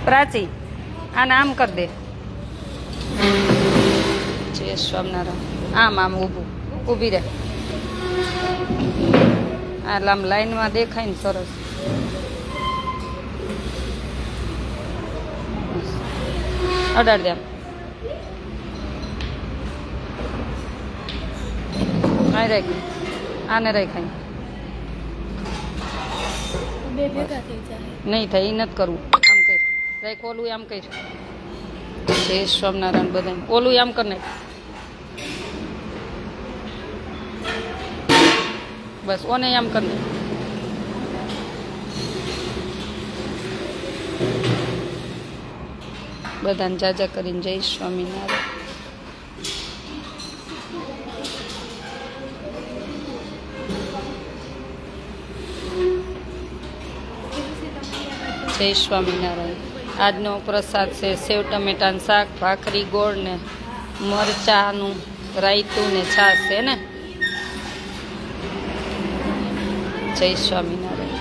પ્રાચી આને આમ કરી દે. જય સ્વામિનારાયણ. આમ ઊભી રહે. એટલે આમ લાઈનમાં દેખાય ને સરસ. અડાડ દે. આ રાખ, આને રાખાય નહીં થાય. એ નથી કરવું. આમ કર રાખ. ઓલું આમ કર. જય સ્વામિનારાયણ. બધા ઓલું આમ કર નાખ. બસ ઓને આમ કર નાખ. બધાને જાજા કરીને જય સ્વામિનારાયણ. જય સ્વામિનારાયણ. આજનો પ્રસાદ છે સેવ ટમેટાનું શાક, ભાખરી, ગોળ ને મરચાનું રાયતું ને છાશ છે ને. જય સ્વામિનારાયણ.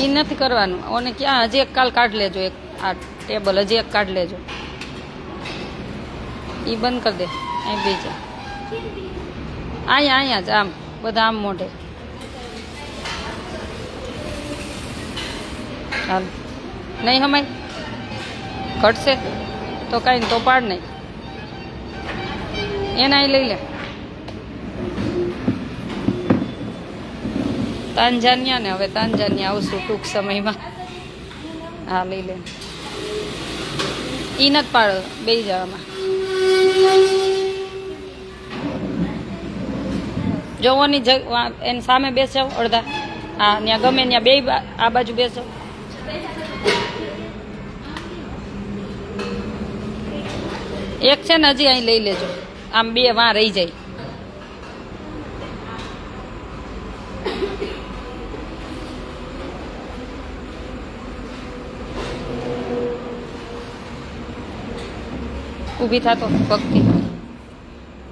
એ નથી કરવાનું. ઓને ક્યાં હજી એક કાલ કાઢ લેજો. એક આ ટેબલ હજી એક કાઢ લેજો. એ બંધ કરી દે. અહીં બીજા અહીંયા જ આમ બધા આમ મોઢે. હાલ નહીં હમાય ઘટશે તો કાંઈ ને તો પાડ નહીં. એને અહીં લઈ લે. તાંજાનિયા ને હવે તાંજાનિયા આવશું ટૂંક સમયમાં. હા લઈ લે. ઈ નથી પાડો બે જવામાં. જોવાની એની સામે બેસો અડધા. હા ત્યાં ગમે ત્યાં બે આ બાજુ બેસો. એક છે ને હજી અહીં લઈ લેજો. આમ બે વાં રહી જાય. ઊભી થા તો ભક્તિ.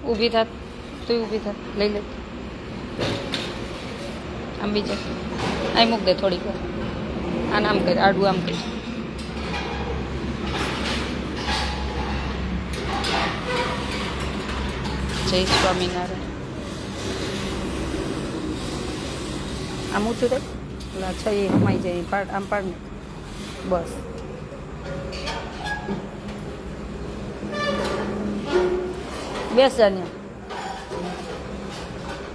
ઊભી થા તું ઊભી થા. લઈ લે. આમ બીજે અહીં મૂક દે થોડીક વાર. આને આમ કરી આડું આમ કરી. જય સ્વામિનારાયણ. આમ ઊંચું થાય. ઓલા છે એ હમાઈ જાય. પાડ આમ પાડ ને. બસ બેસ જાને.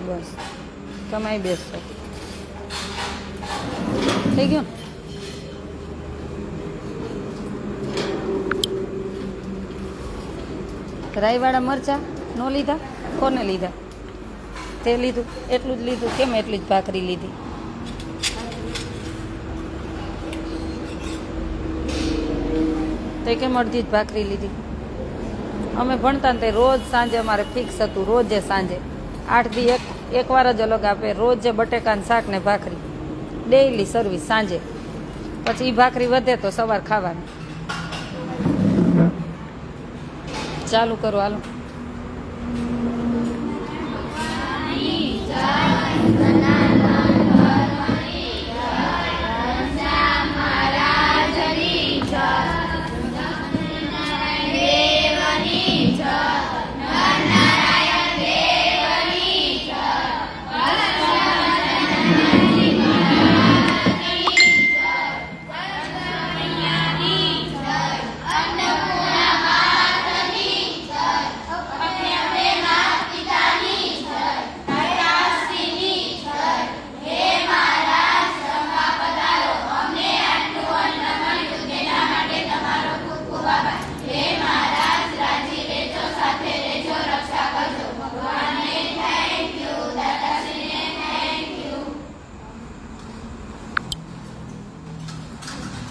બસ તમે બેસશો. થઈ ગયું. રાઈવાળા મરચા નો લીધા? કોને લીધા? તે લીધું? એટલું જ લીધું? કેમ એટલી જ ભાખરી લીધી? તે કેમ અડધી જ ભાખરી લીધી? અમે ભણતા ને તે રોજ સાંજે અમારે ફિક્સ હતું. રોજે સાંજે 8 દી એક વાર જ અલગ આપે. રોજે બટેકાનું શાક ને ભાખરી ડેઈલી સર્વિસ સાંજે. પછી એ ભાખરી વધે તો સવાર ખાવાની. ચાલુ કરો હાલો.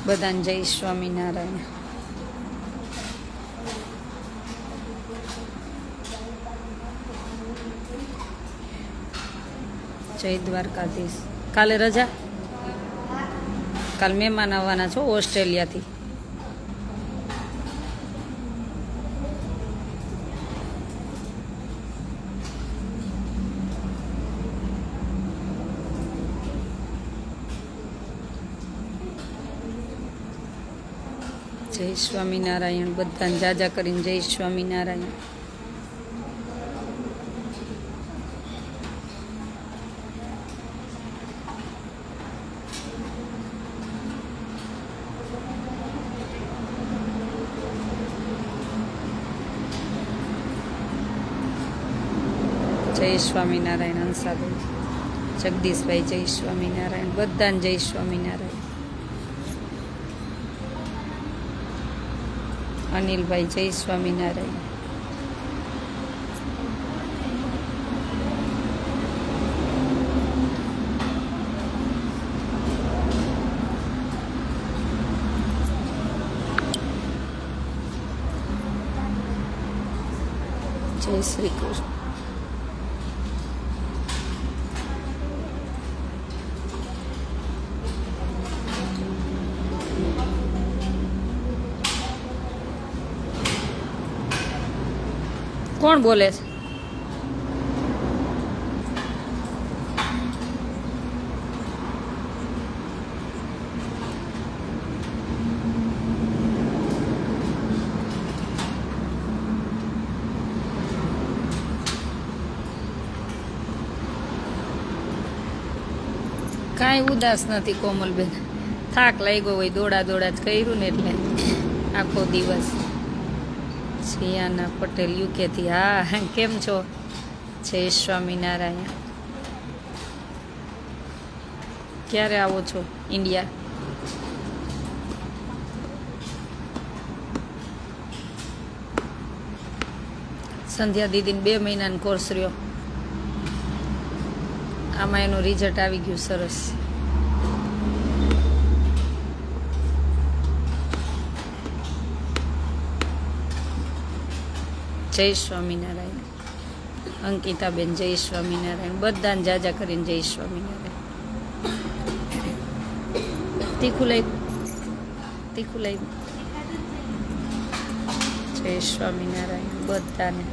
બધાને જય સ્વામિનારાયણ. જય દ્વારકાધીશ. કાલે રજા? કાલે મહેમાન આવવાના છો ઓસ્ટ્રેલિયાથી. જય સ્વામિનારાયણ. બધાને જાજા કરીને જય સ્વામિનારાયણ. જય સ્વામિનારાયણ. હંસાબેન, જગદીશભાઈ જય સ્વામિનારાયણ. બધાને જય સ્વામિનારાયણ. અનિલભાઈ જય સ્વામિનારાયણ. જય શ્રી કૃષ્ણ. કોણ બોલે છે? કાંઈ ઉદાસ નથી કોમલબેન. થાક લાગ્યો હોય, દોડા દોડા જ કર્યું ને એટલે આખો દિવસ. શિયાના પટેલ યુકેથી. હા, કેમ છો? જય સ્વામિનારાયણ. ક્યારે આવો છો ઇન્ડિયા? સંધ્યા દીદીને 2 મહિનાનો કોર્સ રહ્યો. આમાં એનું રિઝલ્ટ આવી ગયું સરસ. જય સ્વામિનારાયણ. અંકિતાબેન જય સ્વામિનારાયણ. બધાને જાજા કરીને જય સ્વામિનારાયણ. તીખું લઈ જય સ્વામિનારાયણ બધાને.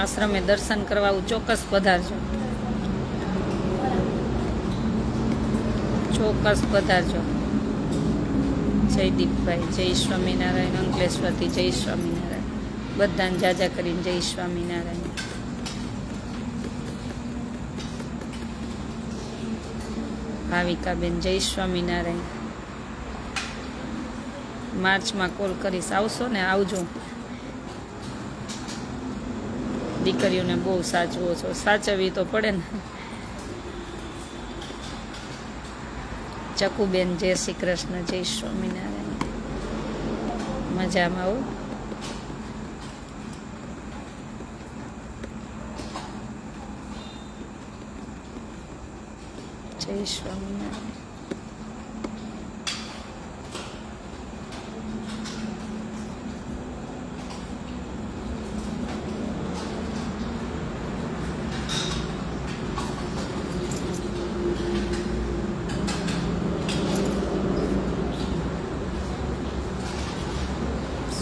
આશ્રમે દર્શન કરવા ચોક્કસ પધારજો. ચોક્કસ પધારજો. જયદીપભાઈ જય સ્વામિનારાયણ. અંકલેશ્વરથી જય સ્વામિનારાયણ. બધાને જાજા કરીને જય સ્વામિનારાયણ. ભાવિકાબેન જય સ્વામિનારાયણ. માર્ચમાં કોલ કરીશ, આવશો ને? આવજો. દીકરીઓને બહુ સાચવો છો. સાચવવી તો પડે ને. ચકુબેન જય શ્રી કૃષ્ણ. જય સ્વામિનારાયણ. મજામાં હો. જય સ્વામિનારાયણ.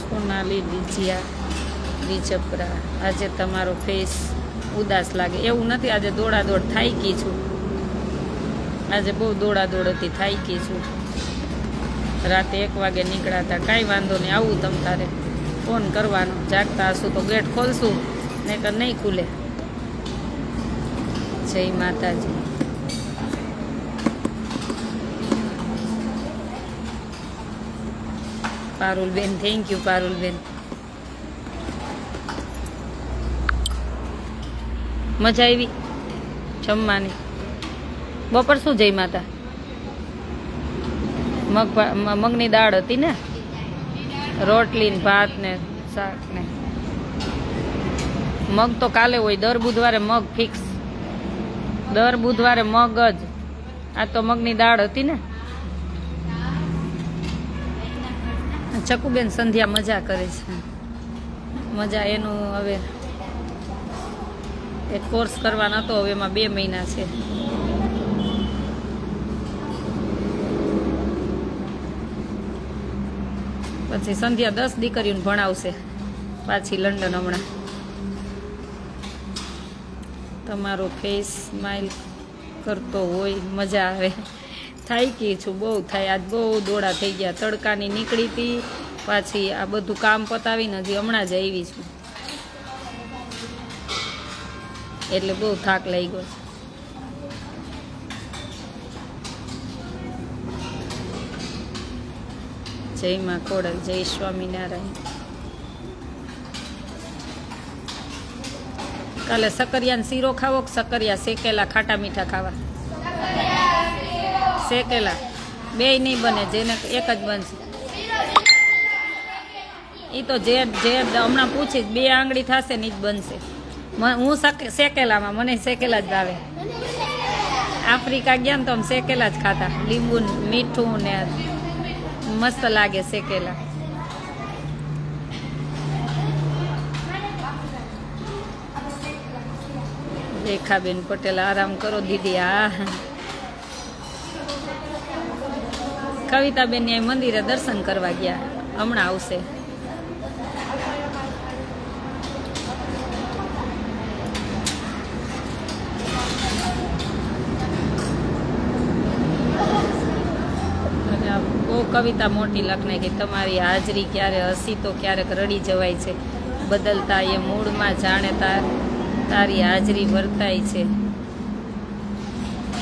સોનાલી ડીજીયા રીચપરા. આજે તમારો ફેસ ઉદાસ લાગે. એવું નથી, આજે દોડાદોડ થાકી છું. આજે બહુ દોડાદોડ હતી, થાકી છું. રાતે 1 વાગે નીકળ્યા હતા. કાંઈ વાંધો નહીં, આવું તમ તારે ફોન કરવાનો. જાગતા હશું તો ગેટ ખોલશું, નહીંતર નહીં ખુલે. જય માતાજી. Parulben thank you. પારુલબેન મજા આવી જમવાની? બપોર શું જઈ માતા? મગની દાળ હતી ને, રોટલી ને ભાત ને શાક ને. મગ તો કાલે હોય, દર બુધવારે મગ ફિક્સ. દર બુધવારે મગ જ. આ તો મગની દાળ હતી ને. ચકુબેન સંધ્યા મજા કરે છે. મજા એનું હવે એક કોર્સ કરવાનો હતો, હવે એમાં 2 મહિના છે. પછી સંધ્યા 10 દીકરીઓને ભણાવશે. પાછી લંડન હમણાં. તમારો ફેસ સ્માઇલ કરતો હોય મજા આવે. થાકી છું, બહુ થાય. આજ બહુ દોડા થઈ ગયા. તડકાની નીકળી હતી, પાછી આ બધું કામ પતાવીને હજી હમણાં જ આવી છું, એટલે બહુ થાક લાગ્યો છે. જય માં ખોડલ, જય સ્વામિનારાયણ. કાલે સકરિયાનો શીરો ખાવો કે સકરિયા શેકેલા ખાટા મીઠા ખાવા? શેકેલા બેય નહીં બને, જેને એક જ બનશે. એ તો જે હમણાં પૂછીશ, 2 આંગળી થશે ને એ જ બનશે. હું શેકેલામાં, મને શેકેલા જ ભાવે. આફ્રિકા ગયા ને તો આમ શેકેલા જ ખાતા, લીંબુ મીઠું ને મસ્ત લાગે શેકેલા. રેખાબેન પટેલ, આરામ કરો દીદી. હા, કવિતાબેન ત્યાં મંદિરે દર્શન કરવા ગયા, હમણાં આવશે. બહુ કવિતા મોટી લખ નાખી. તમારી હાજરી ક્યારે હસી તો ક્યારેક રડી જવાય છે. બદલતા એ મૂળમાં જાણે તારી હાજરી વર્તાય છે.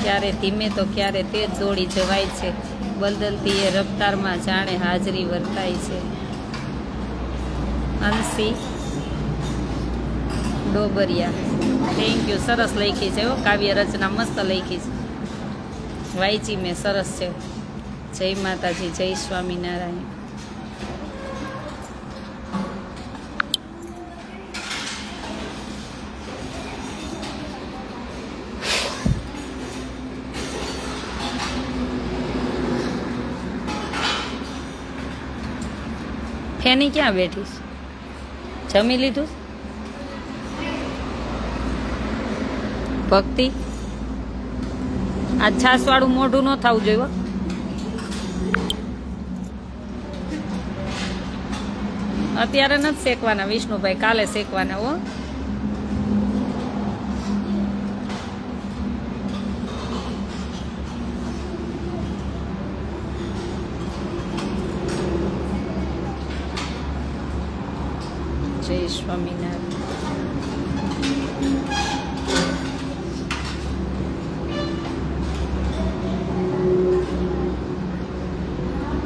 ક્યારે ધીમે તો ક્યારે તેજ દોડી જવાય છે. બદલતી એ રફતારમાં જાણે હાજરી વર્તાય છે. Anshi Dobariya, thank you. સરસ લખી છે, કાવ્ય રચના મસ્ત લખી છે, વાંચી મેં, સરસ છે. જય માતાજી, જય સ્વામિનારાયણ. ફેની ક્યાં બેઠીશ? જમી લીધું? ભક્તિ, આ છાસવાળું મોઢું ન થવું જોઈએ. અત્યારે નથી શેકવાના વિષ્ણુભાઈ, કાલે શેકવાના. હો, જય સ્વામિનારાયણ.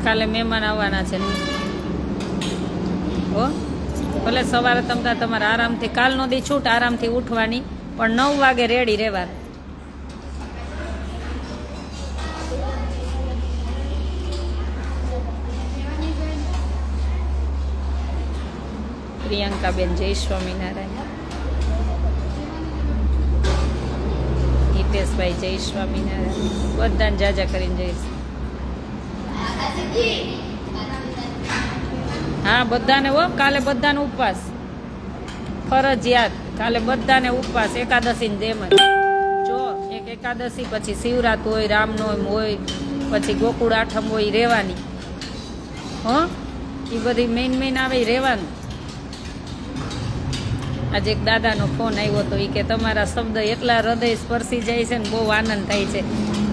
કાલે મહેમાન આવવાના છે. હો, ભલે સવારે તમારે આરામથી, કાલનો દી છૂટ આરામથી ઉઠવાની, પણ 9 વાગે રેડી રહેવાનું. પ્રિયંકાબેન, જય સ્વામિનારાયણ. હિતેશભાઈ, જય સ્વામિનારાયણ. બધાને જાજા કરીને જઈશ. હા, બધાને. હો, કાલે બધાને ઉપવાસ ફરજિયાત. કાલે બધાને ઉપવાસ, એકાદશીની જેમ જ. જો એક એકાદશી, પછી શિવરાત હોય, રામનવમી હોય, પછી ગોકુળ આઠમ હોય, રહેવાની. હો, એ બધી મેઇન આવે રહેવાનું. આજે એક દાદાનો ફોન આવ્યો હતો, એ કે તમારા શબ્દ એટલા હૃદય સ્પર્શી જાય છે ને, બહુ આનંદ થાય છે.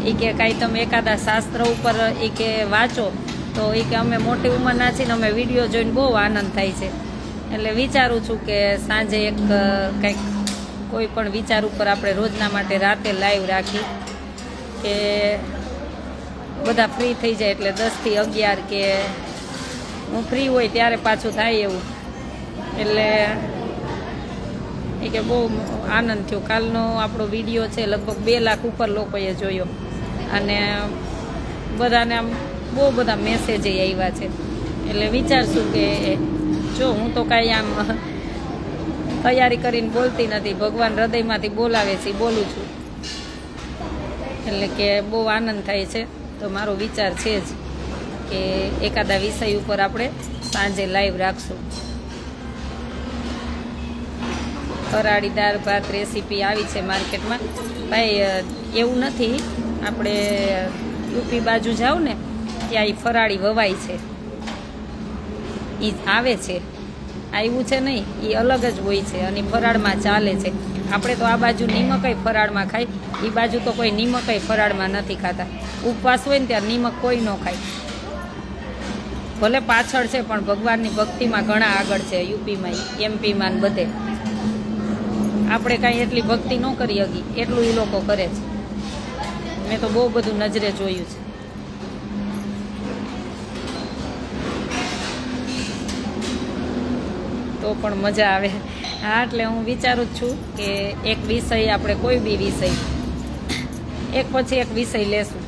એ કે કાંઈ તમે એકાદા શાસ્ત્ર ઉપર એ કે વાંચો તો એ કે અમે મોટી ઉંમરના છીએ ને અમે વિડીયો જોઈને બહુ આનંદ થાય છે. એટલે વિચારું છું કે સાંજે એક કંઈક કોઈ પણ વિચાર ઉપર આપણે રોજના માટે રાતે લાઈવ રાખી, કે બધા ફ્રી થઈ જાય. એટલે 10 થી 11 કે હું ફ્રી હોય ત્યારે પાછું થાય એવું. એટલે એ કે બહુ આનંદ થયો. કાલનો આપણો વિડીયો છે, લગભગ 2 લાખ ઉપર લોકોએ જોયો, અને બધાને આમ બહુ બધા મેસેજ આવ્યા છે. એટલે વિચારશું કે જો હું તો કાંઈ આમ તૈયારી કરીને બોલતી નથી, ભગવાન હૃદયમાંથી બોલાવે છે, બોલું છું. એટલે કે બહુ આનંદ થાય છે. તો મારો વિચાર છે જ કે એકાદા વિષય ઉપર આપણે સાંજે લાઈવ રાખશું. ફરાળી દાળ ભાત રેસીપી આવી છે માર્કેટમાં. ભાઈ એવું નથી, આપણે યુપી બાજુ જાવ ને ત્યાં એ ફરાળી વવાય છે, એ આવે છે. આવ્યું છે નહીં, એ અલગ જ હોય છે અને ફરાળમાં ચાલે છે. આપણે તો આ બાજુ નિમકઈ ફરાળમાં ખાય, એ બાજુ તો કોઈ નિમકઈ ફરાળમાં નથી ખાતા. ઉપવાસ હોય ને ત્યારે નિમક કોઈ ન ખાય. ભલે પાછળ છે પણ ભગવાનની ભક્તિમાં ઘણા આગળ છે, યુપીમાં એમપીમાં બધે. આપણે કાંઈ એટલી ભક્તિ ન કરી હકી એટલું એ લોકો કરે છે. મેં તો બહુ બધું નજરે જોયું છે. તો પણ મજા આવે. હા, એટલે હું વિચારું જ છું કે એક વિષય આપણે કોઈ બી વિષય એક પછી એક વિષય લેશું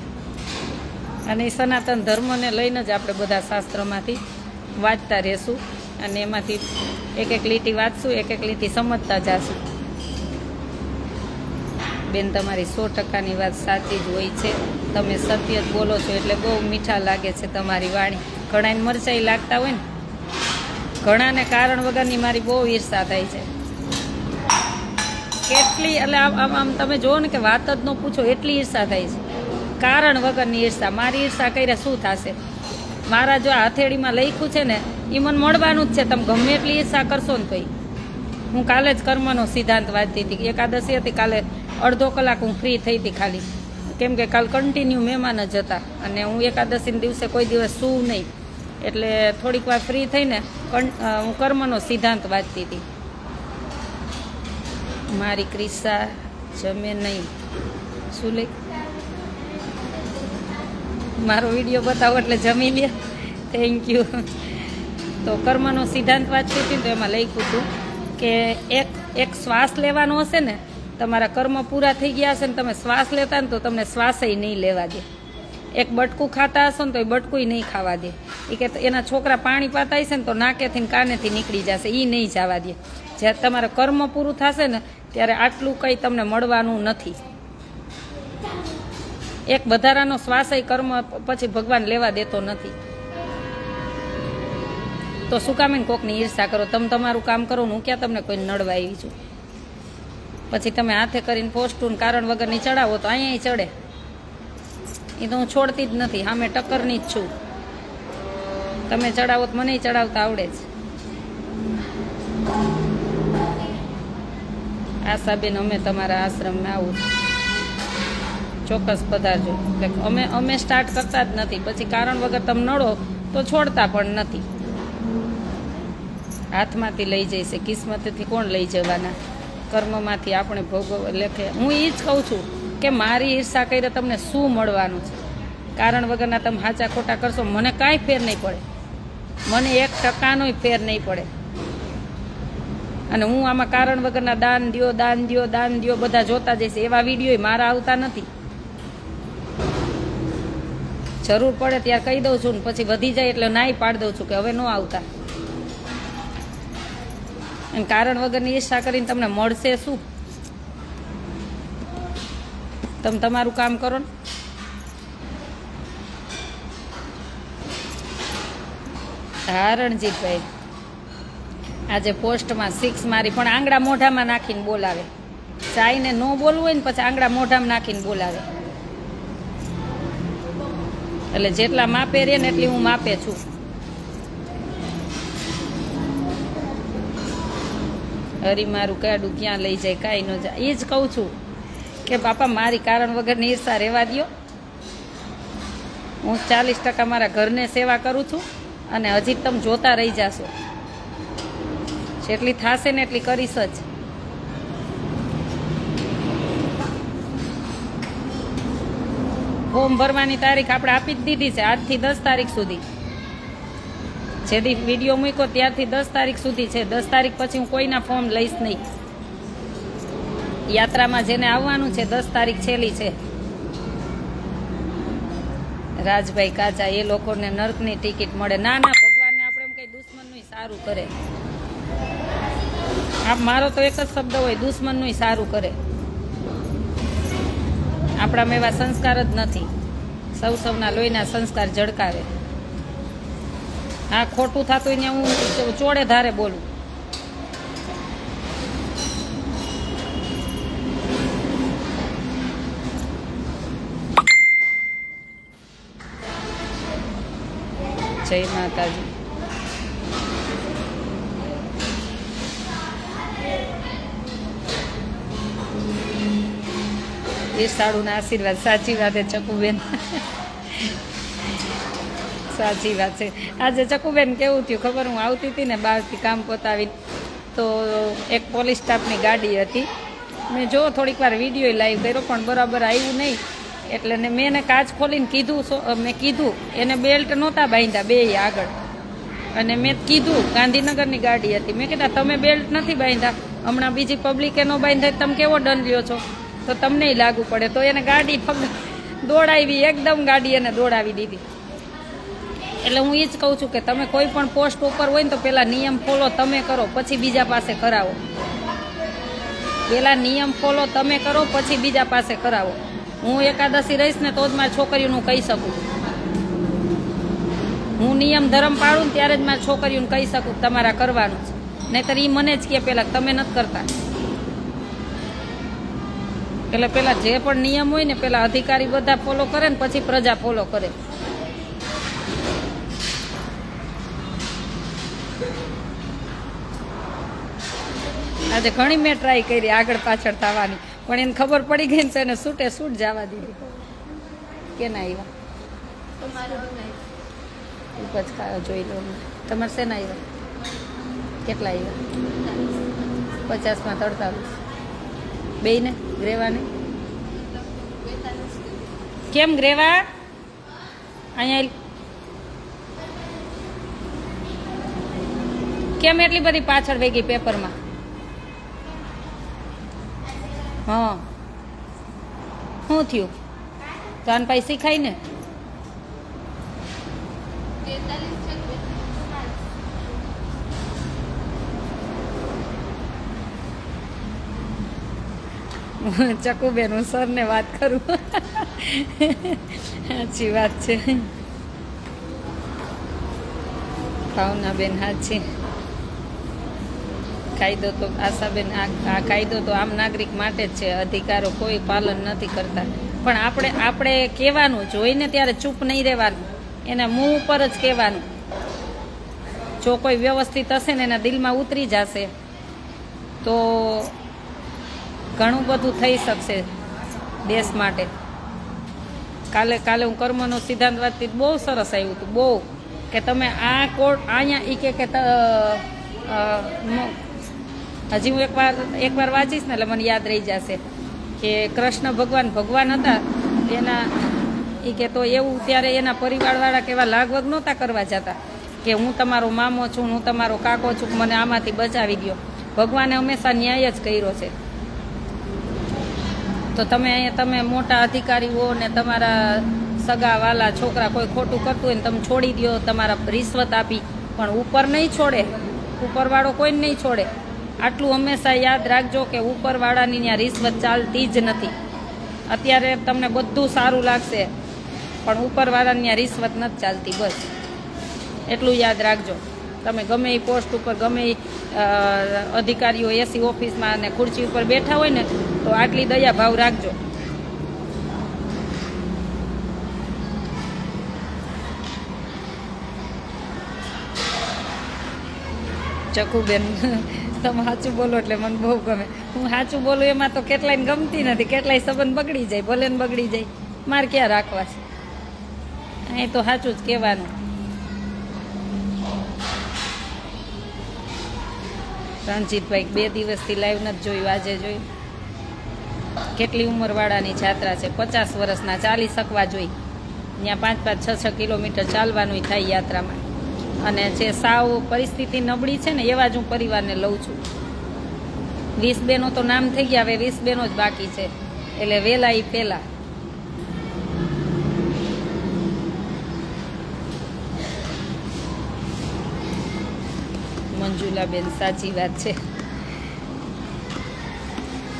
અને સનાતન ધર્મને લઈને જ આપણે બધા શાસ્ત્રમાંથી વાંચતા રહેશું અને એમાંથી એક એક લીટી વાંચશું, એક એક લીટી સમજતા જશું. બેન, તમારી 100%ની વાત સાચી જ હોય છે. તમે સત્ય જ બોલો છો એટલે બહુ મીઠા લાગે છે તમારી વાણી. ઘણાને મરચાઈ લાગતા હોય ને, ઘણાને કારણ વગરની મારી બહુ ઈર્ષા થાય છે. કેટલી એટલે આમ તમે જુઓ ને કે વાત જ ન પૂછો એટલી ઈર્ષા થાય છે. કારણ વગરની ઈર્ષા. મારી ઈર્ષા કર્યા શું થશે? મારા જો હથેળીમાં લખ્યું છે ને એ મને મળવાનું જ છે. તમે ગમે એટલી ઈર્ષા કરશો ને તોય. હું કાલે જ કર્મનો સિદ્ધાંત વાંચતી હતી. એકાદશી હતી કાલે, અડધો કલાક હું ફ્રી થઈ હતી ખાલી, કેમ કે કાલ કન્ટિન્યુ મહેમાન જ હતા અને હું એકાદશીના દિવસે કોઈ દિવસ સૂવું નહીં. એટલે થોડીક વાર ફ્રી થઈને હું કર્મનો સિદ્ધાંત વાંચતી હતી. મારી ક્રિસા જમે નહીં. શું લે? મારો વિડીયો બતાવો એટલે જમી લે. Thank you. તો કર્મનો સિદ્ધાંત વાંચતી હતી તો એમાં લખ્યું હતું કે એક શ્વાસ લેવાનો હશે ને, તમારા કર્મ પૂરા થઈ ગયા હશે ને, તમે શ્વાસ લેતા ને તો તમને શ્વાસય નહીં લેવા દે. એક બટકું ખાતા હશો ને તો એ બટકું નહીં ખાવા દે. એ કે એના છોકરા પાણી પાતા હશે ને તો નાકેથી ને કાનેથી નીકળી જશે, એ નહીં જવા દે. જ્યારે તમારે કર્મ પૂરું થશે ને ત્યારે આટલું કંઈ તમને મળવાનું નથી. એક વધારાનો શ્વાસય કર્મ પછી ભગવાન લેવા દેતો નથી. તો શું કામ એને કોકની ઈર્ષા કરો? તમે તમારું કામ કરો ને હું ક્યાં તમને કોઈને નડવા આવી છું? પછી તમે હાથે કરીને પોસ્ટું કારણ વગરની ચડાવો તો અહીંયા ચડે. એ તો હું છોડતી જ નથી, સામે ટક્કરની જ છું. તમે ચડાવો તો મને ચડાવતા આવડે જ. આશાબેન, અમે તમારા આશ્રમમાં આવું ચોક્કસ પધારજો. એટલે અમે સ્ટાર્ટ કરતા જ નથી, પછી કારણ વગર તમે નડો તો છોડતા પણ નથી. હાથમાંથી લઈ જઈશે, કિસ્મતથી કોણ લઈ જવાના? કર્મમાંથી આપણે ભોગવ લેખે. હું એ જ કહું છું કે મારી ઈર્ષા કરીને તમને શું મળવાનું છે? કારણ વગરના તમે સાચા ખોટા કરશો, મને કાંઈ ફેર નહીં પડે. મને 1%નોય ફેર નહીં પડે. અને હું આમાં કારણ વગરના દાન દ્યો દાન દ્યો દાન દ્યો બધા જોતા જઈશ. એવા વિડીયો મારા આવતા નથી. જરૂર પડે ત્યારે કહી દઉં છું ને પછી વધી જાય એટલે નાઈ પાડી દઉં છું કે હવે ન આવતા. અને કારણ વગરની ઈચ્છા કરીને તમને મળશે શું? તમે તમારું કામ કરો ને. હા રણજીતભાઈ, આજે પોસ્ટમાં 6 મારી પણ આંગળા મોઢામાં નાખીને બોલાવે. ચાઈને ન બોલવું હોય ને પછી આંગળા મોઢામાં નાખીને બોલાવે. એટલે જેટલા માપે રે ને એટલી હું માપે છું. હરી મારું કાડું ક્યાં લઈ જાય કાંઈ ન જાય. એ જ કહું છું કે બાપા મારી કારણ વગરની ઈર્ષા રહેવા દ્યો. હું 40% મારા ઘરને સેવા કરું છું અને હજી તમે જોતા રહી જાશો. જેટલી થશે ને એટલી કરીશ જ. ફોર્મ ભરવાની તારીખ આપણે આપી જ દીધી છે, આજથી 10 તારીખ સુધી. જેથી વિડીયો મૂક્યો ત્યારથી 10 તારીખ સુધી છે. 10 તારીખ પછી હું કોઈના ફોર્મ લઈશ નહીં. યાત્રામાં જેને આવવાનું છે 10 તારીખ છેલ્લી છે. રાજભાઈ કાચા, એ લોકોને નર્કની ટિકિટ મળે. ના ના, ભગવાનને આપણે એમ કઈ દુશ્મનનું સારું કરે. આપ મારો તો એક જ શબ્દ હોય, દુશ્મનનું સારું કરે. આપણામાં એવા સંસ્કાર જ નથી. સૌના લોહીના સંસ્કાર ઝળકાવે. હા, ખોટું થતું ને હું ચોડે ધારે બોલું. જય માતાજી. વીરસાળુના આશીર્વાદ. સાચી વાત છે ચકુબેન, સાચી વાત છે. આજે ચકુબેન કેવું થયું ખબર, હું આવતી હતી ને બહારથી કામ પતાવીને, તો એક પોલીસ સ્ટાફની ગાડી હતી. મેં જો થોડીક વાર વિડીયો લાઈવ કર્યો પણ બરાબર આવ્યું નહીં, એટલે ને મેં એને કાચ ખોલીને કીધું, મેં કીધું એને બેલ્ટ નહોતા બાંધ્યા બે આગળ, અને મેં કીધું ગાંધીનગરની ગાડી હતી, મેં કીધા તમે બેલ્ટ નથી બાંધ્યા, હમણાં બીજી પબ્લિકે ન બાંધ્યા તમે કેવો દંડ લ્યો છો, તો તમને લાગુ પડે. તો એને ગાડી દોડાવી, એકદમ ગાડી એને દોડાવી દીધી. એટલે હું એ જ કહું છું કે તમે કોઈ પણ પોસ્ટ ઉપર હોય ને તો પહેલાં નિયમ ફોલો તમે કરો, પછી બીજા પાસે કરાવો. પહેલાં નિયમ ફોલો તમે કરો, પછી બીજા પાસે કરાવો. હું એકાદશી રહીશ ને તો જ મારી છોકરીઓનું કહી શકું. હું નિયમ ધર્મ પાડું ને ત્યારે જ મારી છોકરીઓને કહી શકું તમારા કરવાનું છે, નહીંતર એ મને જ કહે પહેલાં તમે નથી કરતા. એટલે પહેલાં જે પણ નિયમ હોય ને પહેલાં અધિકારી બધા ફોલો કરે ને પછી પ્રજા ફોલો કરે. આજે ઘણી મેં ટ્રાય કરી આગળ પાછળ થવાની, પણ એને ખબર પડી ગઈ ને તો એને છૂટે છૂટ જવા દીધી. કેના આવ્યા ઉપજ જોઈ લો. તમારે શેના આવ્યા, કેટલા આવ્યા? 50માં 43. બેયને ગ્રેવાને કેમ ગ્રેવા અહીંયા કેમ એટલી બધી પાછળ વહી ગઈ પેપરમાં? હા શું થયું? તો આને પછી શીખાય ને. ચકુબેન હું સરને વાત કરું. સાચી વાત છે ભાવનાબેન, સાચી. કાયદો તો આશાબેન, આ કાયદો તો આમ નાગરિક માટે જ છે, અધિકારો કોઈ પાલન નથી કરતા. પણ આપણે કહેવાનું, જોઈને ત્યારે ચૂપ નહીં રહેવાનું, એના મું ઉપર જ કહેવાનું. જો કોઈ વ્યવસ્થિત હશે ને એના દિલમાં ઉતરી જશે તો ઘણું બધું થઈ શકશે દેશ માટે. કાલે હું કર્મનો સિદ્ધાંત વાંચતી, બહુ સરસ આવ્યું હતું, બહુ, કે તમે આ કોર્ટ અહીંયા એ કે હજી હું એકવાર વાંચીશ ને એટલે મને યાદ રહી જશે કે કૃષ્ણ ભગવાન હતા એના એ કે તો એવું ત્યારે એના પરિવારવાળા કેવા લાગવગ નહોતા કરવા જતા કે હું તમારો મામો છું, હું તમારો કાકો છું, મને આમાંથી બચાવી દો. ભગવાને હંમેશા ન્યાય જ કર્યો છે. તો તમે મોટા અધિકારીઓ ને તમારા સગા વાલા છોકરા કોઈ ખોટું કરતું હોય ને તમે છોડી દો, તમારા રિશ્વત આપી, પણ ઉપર નહીં છોડે, ઉપરવાળો કોઈને નહીં છોડે. આટલું હંમેશા યાદ રાખજો કે ઉપરવાળાની ત્યાં રિશ્વત ચાલતી જ નથી. અત્યારે તમને બધું સારું લાગશે પણ ઉપરવાળાની ત્યાં રિશ્વત નથી ચાલતી, બસ એટલું યાદ રાખજો. તમે ગમે એ પોસ્ટ ઉપર, ગમે એ અધિકારીઓ એસી ઓફિસમાં અને ખુરશી ઉપર બેઠા હોય ને તો આટલી દયા ભાવ રાખજો. ચકુબેન તમે સાચું બોલો એટલે મને બહુ ગમે. હું સાચું બોલું એમાં તો કેટલાયને ગમતી નથી, કેટલાય સંબંધ બગડી જાય, ભલે ને બગડી જાય, મારે ક્યાં રાખવા છે. અહીં તો સાચું જ કહેવાનું. રણજીતભાઈ 2 દિવસથી લાઈવ નથી જોયું, આજે જોયું. કેટલી ઉંમરવાળાની જાત્રા છે, 50 વર્ષના ચાલી શકવા જોઈ. ત્યાં 5-5, 6-6 કિલોમીટર ચાલવાનું થાય યાત્રામાં. અને જે સાવ પરિસ્થિતિ નબળી છે ને એવા જ હું પરિવારને લઉં છું. 20 બહેનો તો નામ થઈ ગયા, હવે 20 બહેનો જ બાકી છે, એટલે વહેલા એ પહેલાં. મંજુલાબેન સાચી વાત છે.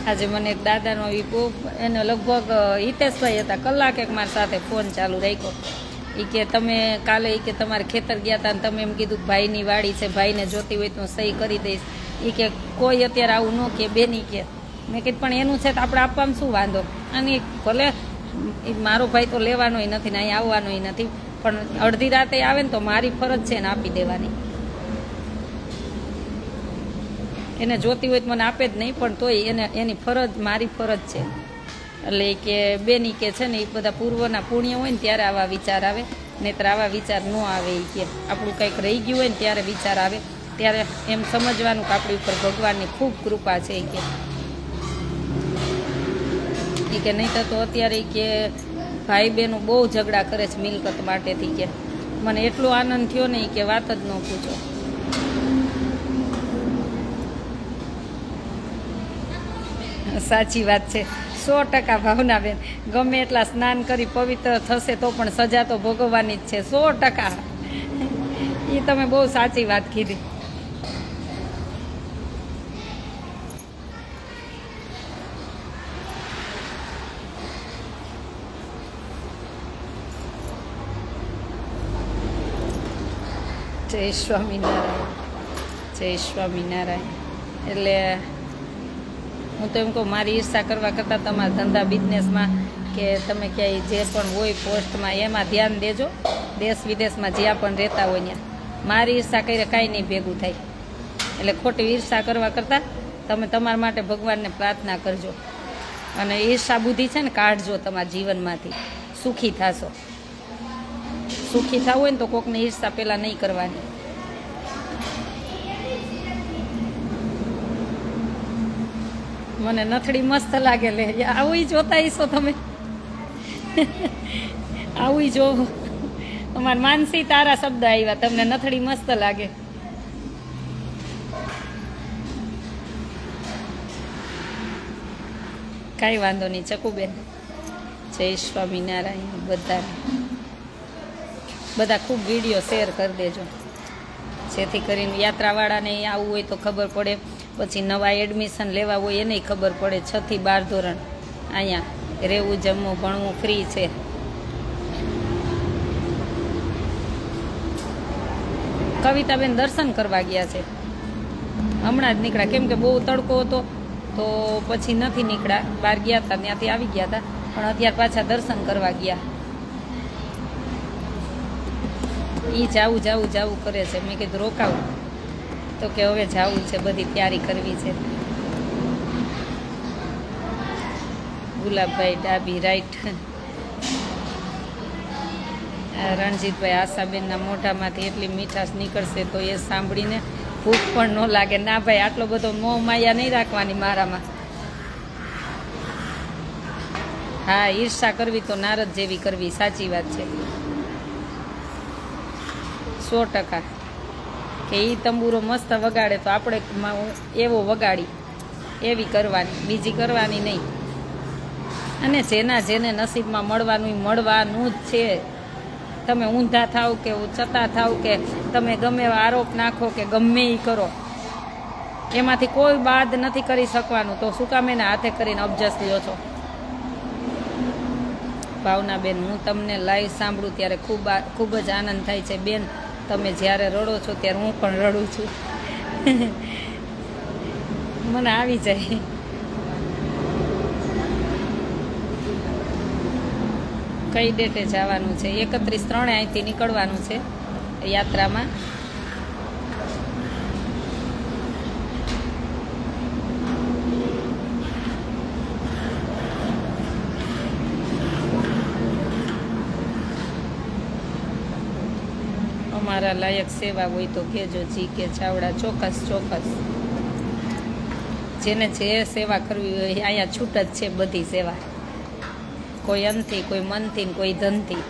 આજે મને એક દાદાનો એને લગભગ હિતેશભાઈ હતા, કલાક એક મારી સાથે ફોન ચાલુ રાખ્યો. એ કે તમે કાલે એ કે તમારે ખેતર ગયા હતા ને તમે એમ કીધું કે ભાઈની વાડી છે, ભાઈને જોતી હોય તો સહી કરી દઈશ. એ કે કોઈ અત્યારે આવું ન કે બેની કે. મેં કીધું પણ એનું છે તો આપણે આપવામાં શું વાંધો, અને ભલે મારો ભાઈ તો લેવાનોય નથી ને અહીં આવવાનોય નથી, પણ અડધી રાતે આવે ને તો મારી ફરજ છે ને આપી દેવાની. એને જોતી હોય તો મને આપે જ નહીં, પણ તોય એની ફરજ, મારી ફરજ છે. એટલે કે બેની કે છે ને એ બધા પૂર્વના પુણ્ય હોય ને ત્યારે આવા વિચાર આવે, નહીંતર આવા વિચાર ન આવે. એ કે આપણું કંઈક રહી ગયું હોય ને ત્યારે વિચાર આવે, ત્યારે એમ સમજવાનું કે આપણી ઉપર ભગવાનની ખૂબ કૃપા છે. એ કે નહીં તો અત્યારે કે ભાઈ બહેનો બહુ ઝઘડા કરે છે મિલકત માટેથી. કે મને એટલો આનંદ થયો ને કે વાત જ ન પૂછો. સાચી વાત છે, 100% ભાવનાબેન. ગમે એટલા સ્નાન કરી પવિત્ર થશે તો પણ સજા તો ભોગવવાની જ છે, 100%. એ તમે બહુ સાચી વાત કીધી. જય સ્વામિનારાયણ, જય સ્વામિનારાયણ. એટલે હું તો એમ કહું, મારી ઈર્ષા કરવા કરતાં તમારા ધંધા બિઝનેસમાં કે તમે ક્યાંય જે પણ હોય પોસ્ટમાં એમાં ધ્યાન દેજો. દેશ વિદેશમાં જ્યાં પણ રહેતા હોય ત્યાં મારી ઈર્ષા કરીને કાંઈ નહીં ભેગું થાય. એટલે ખોટી ઈર્ષા કરવા કરતાં તમે તમારા માટે ભગવાનને પ્રાર્થના કરજો અને ઈર્ષા બુદ્ધિ છે ને કાઢજો તમારા જીવનમાંથી, સુખી થશો. સુખી થવું હોય ને તો કોકને ઈર્ષા પહેલાં નહીં કરવાની. મને નથડી મસ્ત લાગે. લે આવું જોતા હશો તમે, આવું જોવો. અમારા માનસી તારા શબ્દ આવ્યા, તમને નથડી મસ્ત લાગે. કાંઈ વાંધો નહીં ચકુબેન. જય સ્વામિનારાયણ. બધા ખૂબ વિડીયો શેર કરી દેજો, જેથી કરીને યાત્રાવાળાને આવવું હોય તો ખબર પડે, પછી નવા એડમિશન લેવા હોય એને ખબર પડે. 6 થી 12 ધોરણ અહીંયા રહેવું, જમવું, ભણવું ફ્રી છે. કવિતાબેન દર્શન કરવા ગયા છે, હમણાં જ નીકળ્યા. કેમ કે બહુ તડકો હતો તો પછી નથી નીકળ્યા. બહાર ગયા હતા, ત્યાંથી આવી ગયા હતા, પણ અત્યારે પાછા દર્શન કરવા ગયા. એ જાવું કરે છે. મેં કીધું રોકાવું, તો કે હવે જાવું છે, બધી તૈયારી કરવી છે. ગુલાબભાઈ ડાબી રાઈટ. રણજીતભાઈ આશાબેનના મોઢામાંથી એટલી મીઠાશ નીકળશે તો એ સાંભળીને ભૂખ પણ ન લાગે. ના ભાઈ, આટલો બધો મોહ માયા નહીં રાખવાની મારામાં. હા, ઈર્ષા કરવી તો નારદ જેવી કરવી, સાચી વાત છે, 100%. કે એ તંબુરો મસ્ત વગાડે તો આપણે એવો વગાડી, એવી કરવાની, બીજી કરવાની નહીં. અને જેને નસીબમાં મળવાનું મળવાનું જ છે. તમે ઊંધા થાવ કે ચતા થાવ કે તમે ગમે આરોપ નાખો કે ગમે એ કરો, એમાંથી કોઈ બાદ નથી કરી શકવાનું. તો શું કામ એના હાથે કરીને અબજસ લ્યો છો? ભાવનાબેન, હું તમને લાઈવ સાંભળું ત્યારે ખૂબ જ આનંદ થાય છે બેન. તમે જ્યારે રડો છો ત્યારે હું પણ રડું છું. મને આવી જાય. કઈ ડેટે જવાનું છે? 31/3 અહીંથી નીકળવાનું છે યાત્રામાં. અમારા લાયક સેવા હોય તો કહેજો. જી કે ચાવડા, ચોક્કસ. જેને જે સેવા કરવી હોય અહીંયા છૂટ જ છે બધી સેવા. કોઈ અનથી, કોઈ મનથી, કોઈ ધનથી,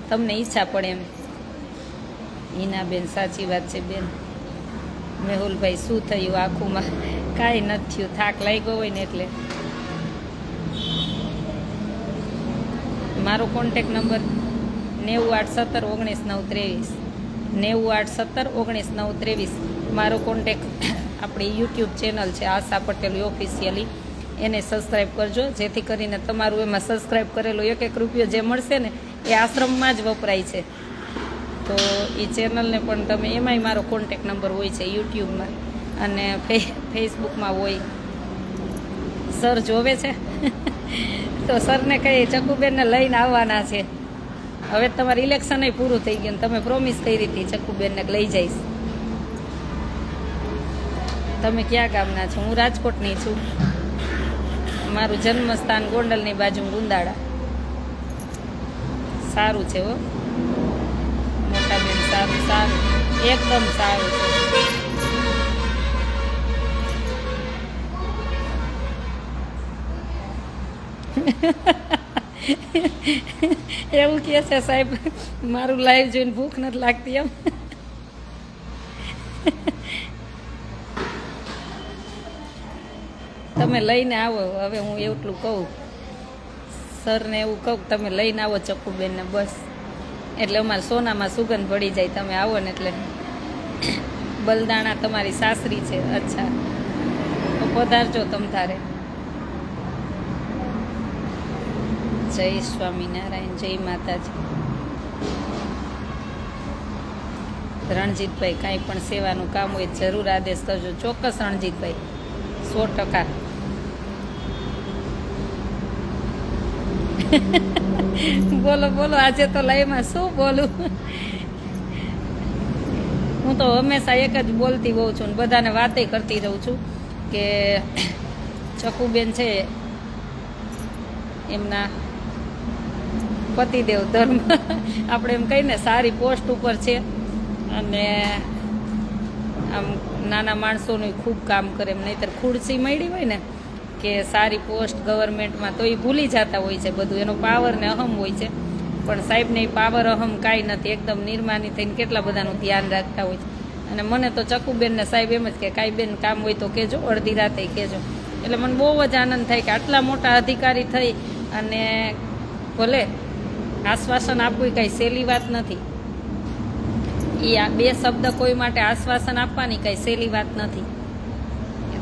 તમને ઈચ્છા પડે એમ. હિનાબેન, સાચી વાત છે બેન. મેહુલભાઈ, શું થયું આંખોમાં? કાંઈ નથી થયું, થાક લાગ્યો હોય ને એટલે. મારો કોન્ટેક નંબર 981719 923. 981719 મારો કોન્ટેક. આપણી યુટ્યુબ ચેનલ છે આશા પટેલ ઓફિશિયલી, એને સબસ્ક્રાઈબ કરજો, જેથી કરીને તમારું એમાં સબસ્ક્રાઈબ કરેલો 1 રૂપિયો જે મળશે ને એ આશ્રમમાં જ વપરાય છે. તો એ ચેનલને પણ તમે, એમાંય મારો કોન્ટેક નંબર હોય છે યુટ્યુબમાં અને ફેસબુકમાં હોય. સર જોવે છે તો સરને કહી ચકુબેનને લઈને આવવાના છે. હવે તમારું ઇલેક્શન પૂરું થઈ ગયું, તમે પ્રોમિસ કરી હતી ચકુબેનને લઈ જઈશ. તમે ક્યાં ગામના છો? હું રાજકોટની છું. મારું જન્મસ્થાન ગોંડલની બાજુ ગુંદાળા. સારું છે હો મોટા બેન, સારું સારું, એકદમ સારું છે. એવું કહે છે સાહેબ, મારું લાઈવ જોઈને ભૂખ નથી લાગતી એમ. તમે લઈને આવો, હવે હું એટલું કહું સરને, એવું કહું તમે લઈને આવો ચક્કુબેનને, બસ એટલે અમારે સોનામાં સુગંધ પડી જાય. તમે આવો ને એટલે. બલદાણા તમારી સાસરી છે? અચ્છા, તો પધારજો તમ તારે. જય સ્વામિનારાયણ, જય માતાજી. રણજીતભાઈ, કાંઈ પણ સેવાનું કામ હોય જરૂર આદેશ કરજો. ચોક્કસ રણજીતભાઈ, 100%. બોલો બોલો, આજે તો લાઈવમાં શું બોલું? હું તો હંમેશા એક જ બોલતી હોઉં છું ને બધાને વાતે કરતી રહું છું કે ચકુબેન છે એમના પતિદેવ ધર્મ આપણે એમ કહીને સારી પોસ્ટ ઉપર છે અને આમ નાના માણસોનું ખૂબ કામ કરે. એમ નહીંતર ખુરશી મળી હોય ને કે સારી પોસ્ટ ગવર્મેન્ટમાં તો એ ભૂલી જતા હોય છે બધું, એનો પાવર ને અહમ હોય છે. પણ સાહેબને એ પાવર અહમ કાંઈ નથી, એકદમ નિર્માની થઈને કેટલા બધાનું ધ્યાન રાખતા હોય છે. અને મને તો ચકુબેનને સાહેબ એમ જ કે કાંઈ બેન કામ હોય તો કહેજો, અડધી રાતે કહેજો. એટલે મને બહુ જ આનંદ થાય કે આટલા મોટા અધિકારી થઈ અને ભલે આશ્વાસન આપવું કાંઈ સહેલી વાત નથી. એ આ 2 શબ્દ કોઈ માટે આશ્વાસન આપવાની કાંઈ સહેલી વાત નથી.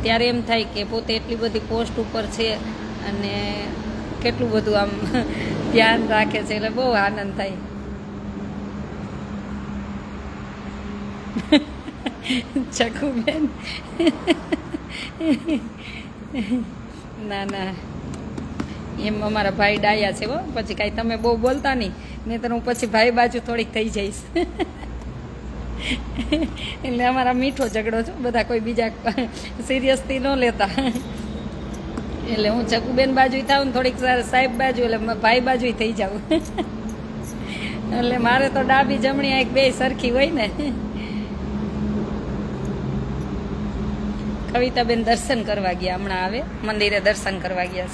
ત્યારે એમ થાય કે પોતે એટલી બધી પોસ્ટ ઉપર છે અને કેટલું બધું આમ ધ્યાન રાખે છે, એટલે બહુ આનંદ થાય. ચકુબેન ના ના, એમ અમારા ભાઈ ડાયા છે હો. પછી કાંઈ તમે બહુ બોલતા નહીં, નહીં તો હું પછી ભાઈ બાજુ થોડીક થઈ જઈશ. એટલે અમારા મીઠો ઝઘડો છો, બધા કોઈ બીજા સિરિયસથી ન લેતા. એટલે હું ચકુબેન બાજુ થાઉં ને થોડીક સાહેબ બાજુ, એટલે ભાઈ બાજુ થઈ જાઉં. એટલે મારે તો ડાબી જમણી એક 2 સરખી હોય ને. કવિતાબેન દર્શન કરવા ગયા, હમણાં આવે મંદિરે દર્શન કરવા ગયા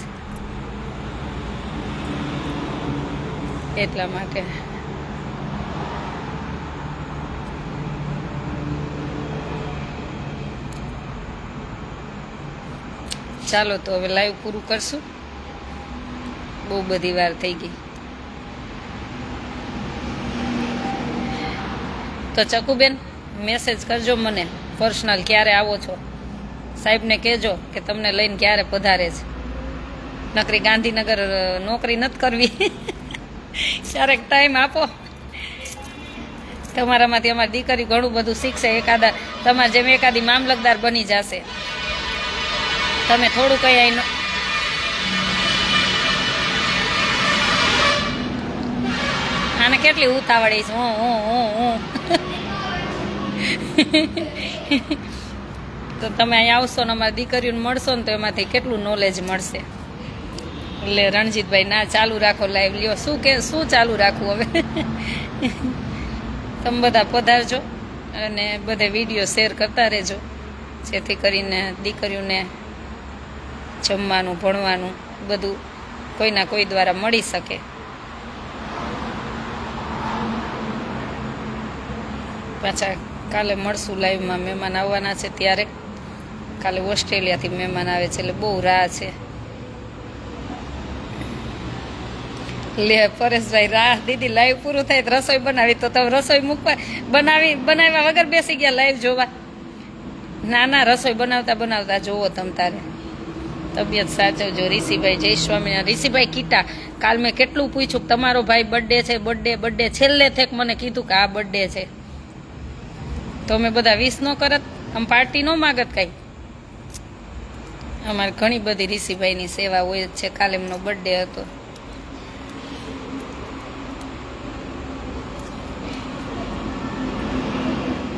છે એટલા માટે. ચાલો તો હવે લાઈવ પૂરું કરશું, બહુ બધી વાર થઈ ગઈ. તો ચકુબેન મેસેજ કરજો મને પર્સનલ, ક્યારે આવો છો. સાહેબને કહેજો કે તમને લઈને ક્યારે પધારે છે. નકરી ગાંધીનગર નોકરી નથી કરવી. ક્યારેક ટાઈમ આપો. તમારામાંથી અમારી દીકરી ઘણું બધું શીખશે. એકાદા તમારે જેમ એકાદી મામલતદાર બની જશે. તમે થોડું કઈ આઈ આને કેટલી ઉતાવળી છે. હું તો તમે અહીં આવશો ને અમારી દીકરીઓને મળશો ને તો એમાંથી કેટલું નોલેજ મળશે. એટલે રણજીતભાઈ ના ચાલુ રાખો લાઈવ. લ્યો શું ચાલુ રાખવું હવે. તમે બધા પધારજો અને બધે વિડીયો શેર કરતા રહેજો, જેથી કરીને દીકરીઓને જમવાનું ભણવાનું બધું કોઈના કોઈ દ્વારા મળી શકે. પાછા કાલે મળશું લાઈવમાં. મહેમાન આવવાના છે ત્યારે. કાલે ઓસ્ટ્રેલિયાથી મહેમાન આવે છે એટલે બહુ રાહ છે. લે પરેશભાઈ, રાહ દીદી લાઈવ પૂરું થાય તો રસોઈ બનાવી. તો તમે રસોઈ બનાવ્યા વગર બેસી ગયા લાઈવ જોવા? ના ના, રસોઈ બનાવતા જોવો તમ તારે. તબિયત સાચવજો. ઋષિભાઈ, જય સ્વામિનારાયણ. ઋષિભાઈ કીટા, કાલ મેં કેટલું પૂછ્યું તમારો ભાઈ બર્થડે છે, બર્થડે છેલ્લે થેક મને કીધું કે આ બર્થડે છે. તો અમે બધા વિશ ન કરત, આમ પાર્ટી ન માગત કાંઈ. અમારે ઘણી બધી ઋષિભાઈની સેવા હોય જ છે. કાલે એમનો બર્થડે હતો.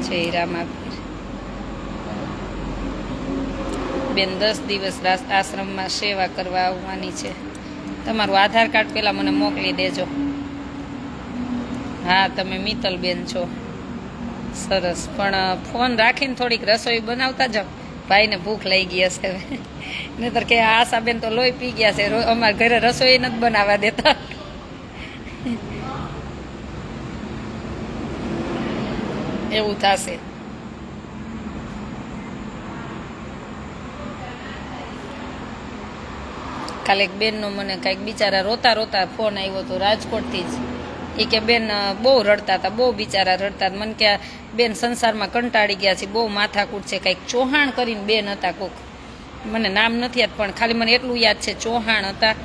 જય રામાપીર. બેન 10 દિવસ આશ્રમમાં સેવા કરવા આવવાની છે. તમારું આધાર કાર્ડ પહેલાં મને મોકલી દેજો. હા, તમે મિત્તલબેન છો. સરસ. પણ ફોન રાખીને થોડીક રસોઈ બનાવતા જાઓ. ભાઈને ભૂખ લઈ ગઈ હશે હવે. નહીતર કે આશાબેન તો લોહી પી ગયા છે, અમારા ઘરે રસોઈ નથી બનાવવા દેતા. એવું થશે. કાલે એક બેનનો મને કંઈક બિચારા રોતા રોતા ફોન આવ્યો હતો રાજકોટથી જ. એ કે બેન બહુ રડતા હતા, બહુ બિચારા રડતા હતા. મને કે બેન સંસારમાં કંટાળી ગયા છે, બહુ માથાકૂટ છે. કંઈક ચૌહાણ કરીને બેન હતા કોક, મને નામ નથી યાદ, પણ ખાલી મને એટલું યાદ છે ચૌહાણ હતા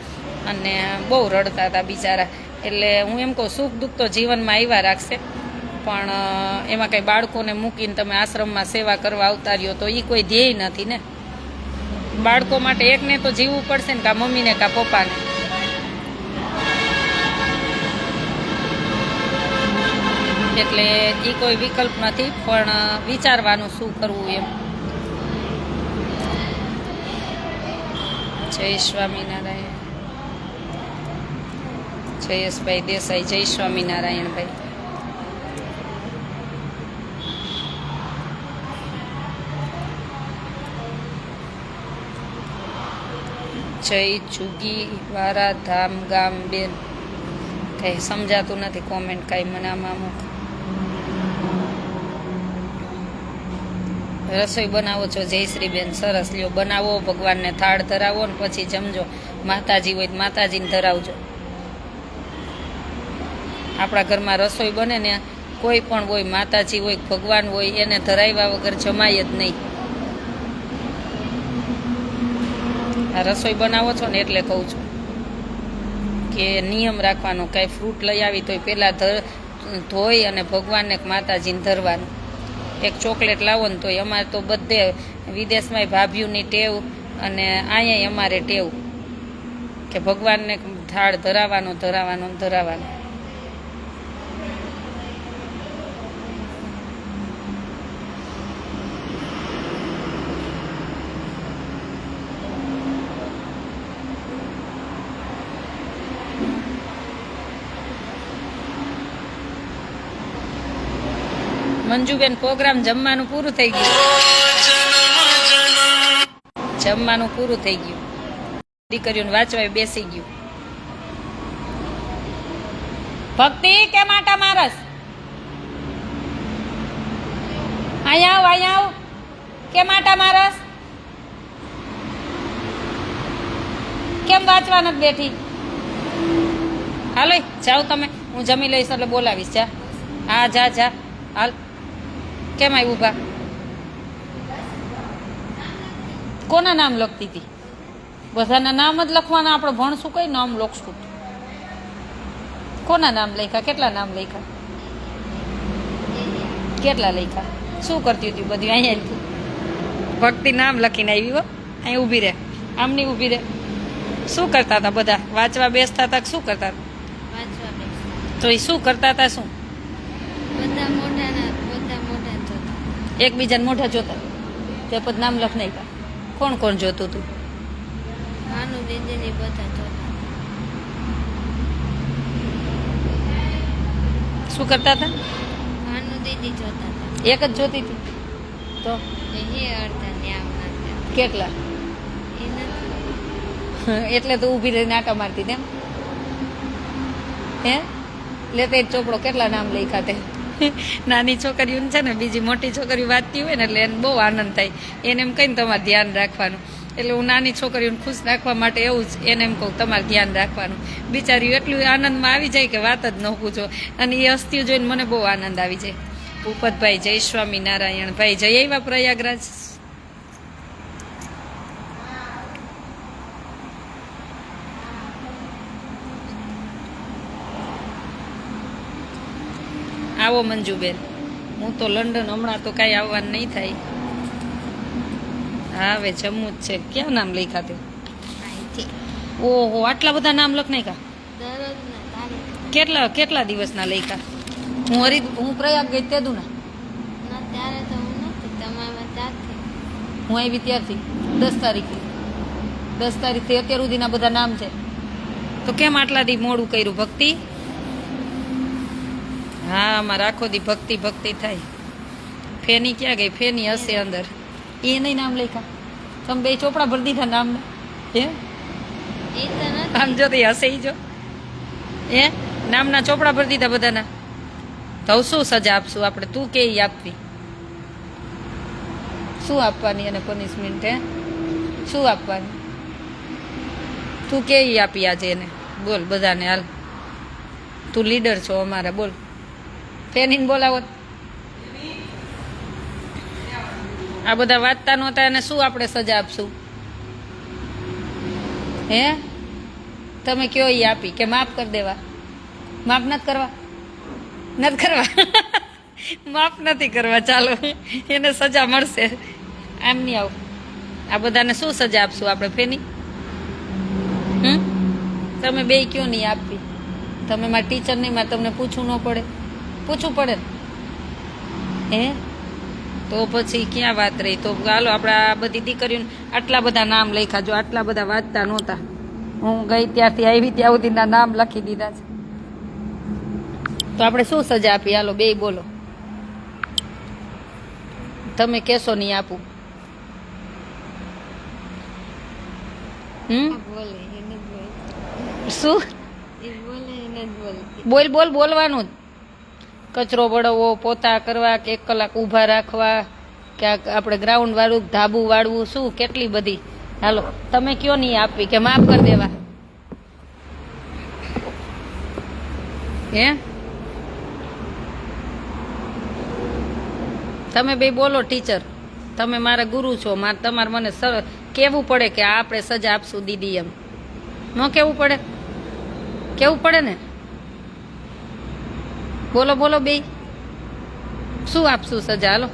અને બહુ રડતા હતા બિચારા. એટલે હું એમ કહું, સુખ દુઃખ તો જીવનમાં આવ્યા રાખશે, પણ એમાં કંઈ બાળકોને મૂકીને તમે આશ્રમમાં સેવા કરવા આવતા રહ્યો તો એ કોઈ ધ્યેય નથી ને. બાળકો માટે એકને તો જીવવું પડશે ને, કાં મમ્મીને કાં પપ્પાને. એટલે એ કોઈ વિકલ્પ નથી, પણ વિચારવાનું શું કરવું એમ. જય સ્વામિનારાયણ. જયેશભાઈ દેસાઈ, જય સ્વામિનારાયણભાઈ. જય જુગી વારા ધામ ગામ બેન. કંઈ સમજાતું નથી કોમેન્ટ કાંઈ મને આમાં અમુક. રસોઈ બનાવો છો જયશ્રીબેન? સરસ, લ્યો બનાવો, ભગવાનને થાળ ધરાવો ને પછી જમજો. માતાજી હોય તો માતાજીને ધરાવજો. આપણા ઘરમાં રસોઈ બને ને, કોઈ પણ હોય, માતાજી હોય ભગવાન હોય, એને ધરાવ્યા વગર જમાય જ નહીં. આ રસોઈ બનાવો છો ને એટલે કહું છું કે નિયમ રાખવાનો. કાંઈ ફ્રૂટ લઈ આવી તોય પહેલાં ધોઈ અને ભગવાનને માતાજીને ધરવાનું. એક ચોકલેટ લાવો ને તોય અમારે તો બધે વિદેશમાંય ભાભીઓની ટેવ અને અહીંયા અમારે ટેવ કે ભગવાનને થાળ ધરાવવાનો ધરાવવાનો ધરાવવાનો. મંજુબેન, પ્રોગ્રામ જમવાનું પૂરું થઈ ગયું. જમવાનું પૂરું થઈ ગયું. દીકરીઓને વાંચવા બેસી ગયું. ભક્તિ કે માટા મારસ? અહીંયા આવ. કે માટા મારસ? કેમ વાંચવા નથી બેઠી? હાલો જાઓ તમે, હું જમી લઈશ એટલે બોલાવીશ. જા, હા જા જા, હાલ. કેમ આવી ઊભા? કોના નામ લખતી હતી? બધાના નામ જ લખવાના. આપણે ભણશું કઈ નામ લખશું? કોના નામ લખ્યા? કેટલા નામ લખ્યા? કેટલા લખ્યા? શું કરતી હતી બધી? અહીંયા ભક્તિ નામ લખીને આવી હો. અહીં ઊભી રહે, આમ નહીં ઊભી રહે. શું કરતા હતા બધા? વાંચવા બેસતા હતા? શું કરતા હતા? તો એ શું કરતા હતા? શું એકબીજાને મોઢા જોતા? તે પછી નામ લખ નહીં. કોણ કોણ જોતું હતું? શું કરતા હતા? એક જ જોતી હતી તો કેટલા? એટલે તો ઊભી રહીને આટા મારતી તેમ હે? લેતે ચોપડો કેટલા નામ લખ્યા તે? નાની છોકરીઓને છે ને બીજી મોટી છોકરીઓ વાંચતી હોય ને એટલે એને બહુ આનંદ થાય. એને એમ કહીને તમારે ધ્યાન રાખવાનું. એટલે હું નાની છોકરીઓને ખુશ રાખવા માટે એવું જ એને એમ કહું, તમારે ધ્યાન રાખવાનું. બિચારીઓ એટલું આનંદમાં આવી જાય કે વાત જ ન પૂછો. અને એ હસ્તીઓ જોઈને મને બહુ આનંદ આવી જાય. ભૂપતભાઈ, જય સ્વામિનારાયણ. ભાઈ જય આવ્યા પ્રયાગરાજ? આવો મંજુબેન. હું તો લંડન, હમણાં તો કાંઈ આવવાનું નહીં થાય. હા, હવે જમવું જ છે. ક્યાં નામ લખ્યા તે? ઓહો, આટલા બધા નામ લખ નાખ્યા? કેટલા દિવસના લખ્યા? હું પ્રયાગ ગઈ તે દુના હું આવી ત્યારથી 10 તારીખથી 10 તારીખથી અત્યાર સુધીના બધા નામ છે. તો કેમ આટલા દી મોડું કર્યું ભક્તિ? હા અમારે આખો દી ભક્તિ ભક્તિ થાય. ફેની ક્યાં ગઈ? ફેની હશે અંદર. એ નહીં નામ લખ્યા? તમે બે ચોપડા ભરી દીધા નામને? હે આમ જો તે હશે ઈ જો એ નામના ચોપડા ભરી દીધા બધાના. તો શું સજા આપશું આપણે? તું કે ઈ આપવી? શું આપવાની એને પનિશમેન્ટ? હે શું આપવાની? તું કે ઈ આપી આજે એને? બોલ બધાને. હાલ તું લીડર છો અમારા. બોલ ફેનીને બોલાવો. આ બધા વાંચતા નહોતા એને શું આપણે સજા આપશું? હે તમે કયો ઈ આપી કે માફ કરી દેવા? માફ નથી કરવા? નથી કરવા? માફ નથી કરવા. ચાલો એને સજા મળશે. આમ નહીં આવું. આ બધાને શું સજા આપશું આપણે ફેની? તમે બે કયો નહીં આપવી? તમે મારા ટીચર નહીં, મારે તમને પૂછવું ન પડે? પૂછવું પડે હે? તો પછી ક્યાં વાત રહી? તો ચાલો આપણે આ બધી દીકરીઓને આટલા બધા નામ લખ્યા. જો આટલા બધા વાંચતા નહોતા. હું ગઈ ત્યારથી આવી ત્યાં સુધીના નામ લખી દીધા છે. તો આપણે શું સજા આપી? હાલો બે બોલો. તમે કહેશો નહીં આપું? શું બોલ બોલ બોલવાનું જ. કચરો બળવવો, પોતા કરવા, કે 1 કલાક ઊભા રાખવા, કે આપણે ગ્રાઉન્ડ વાળું ધાબુ વાળવું, શું કેટલી બધી. હાલો તમે કયો નહીં આપવી કે માફ કરી દેવા? હે તમે બે બોલો. ટીચર તમે મારા ગુરુ છો. તમારે મને કહેવું પડે કે આપણે સજા આપશું દીદી એમ. ન કહેવું પડે? કેવું પડે ને. બોલો બોલો બે શું આપશું સજા? હાલો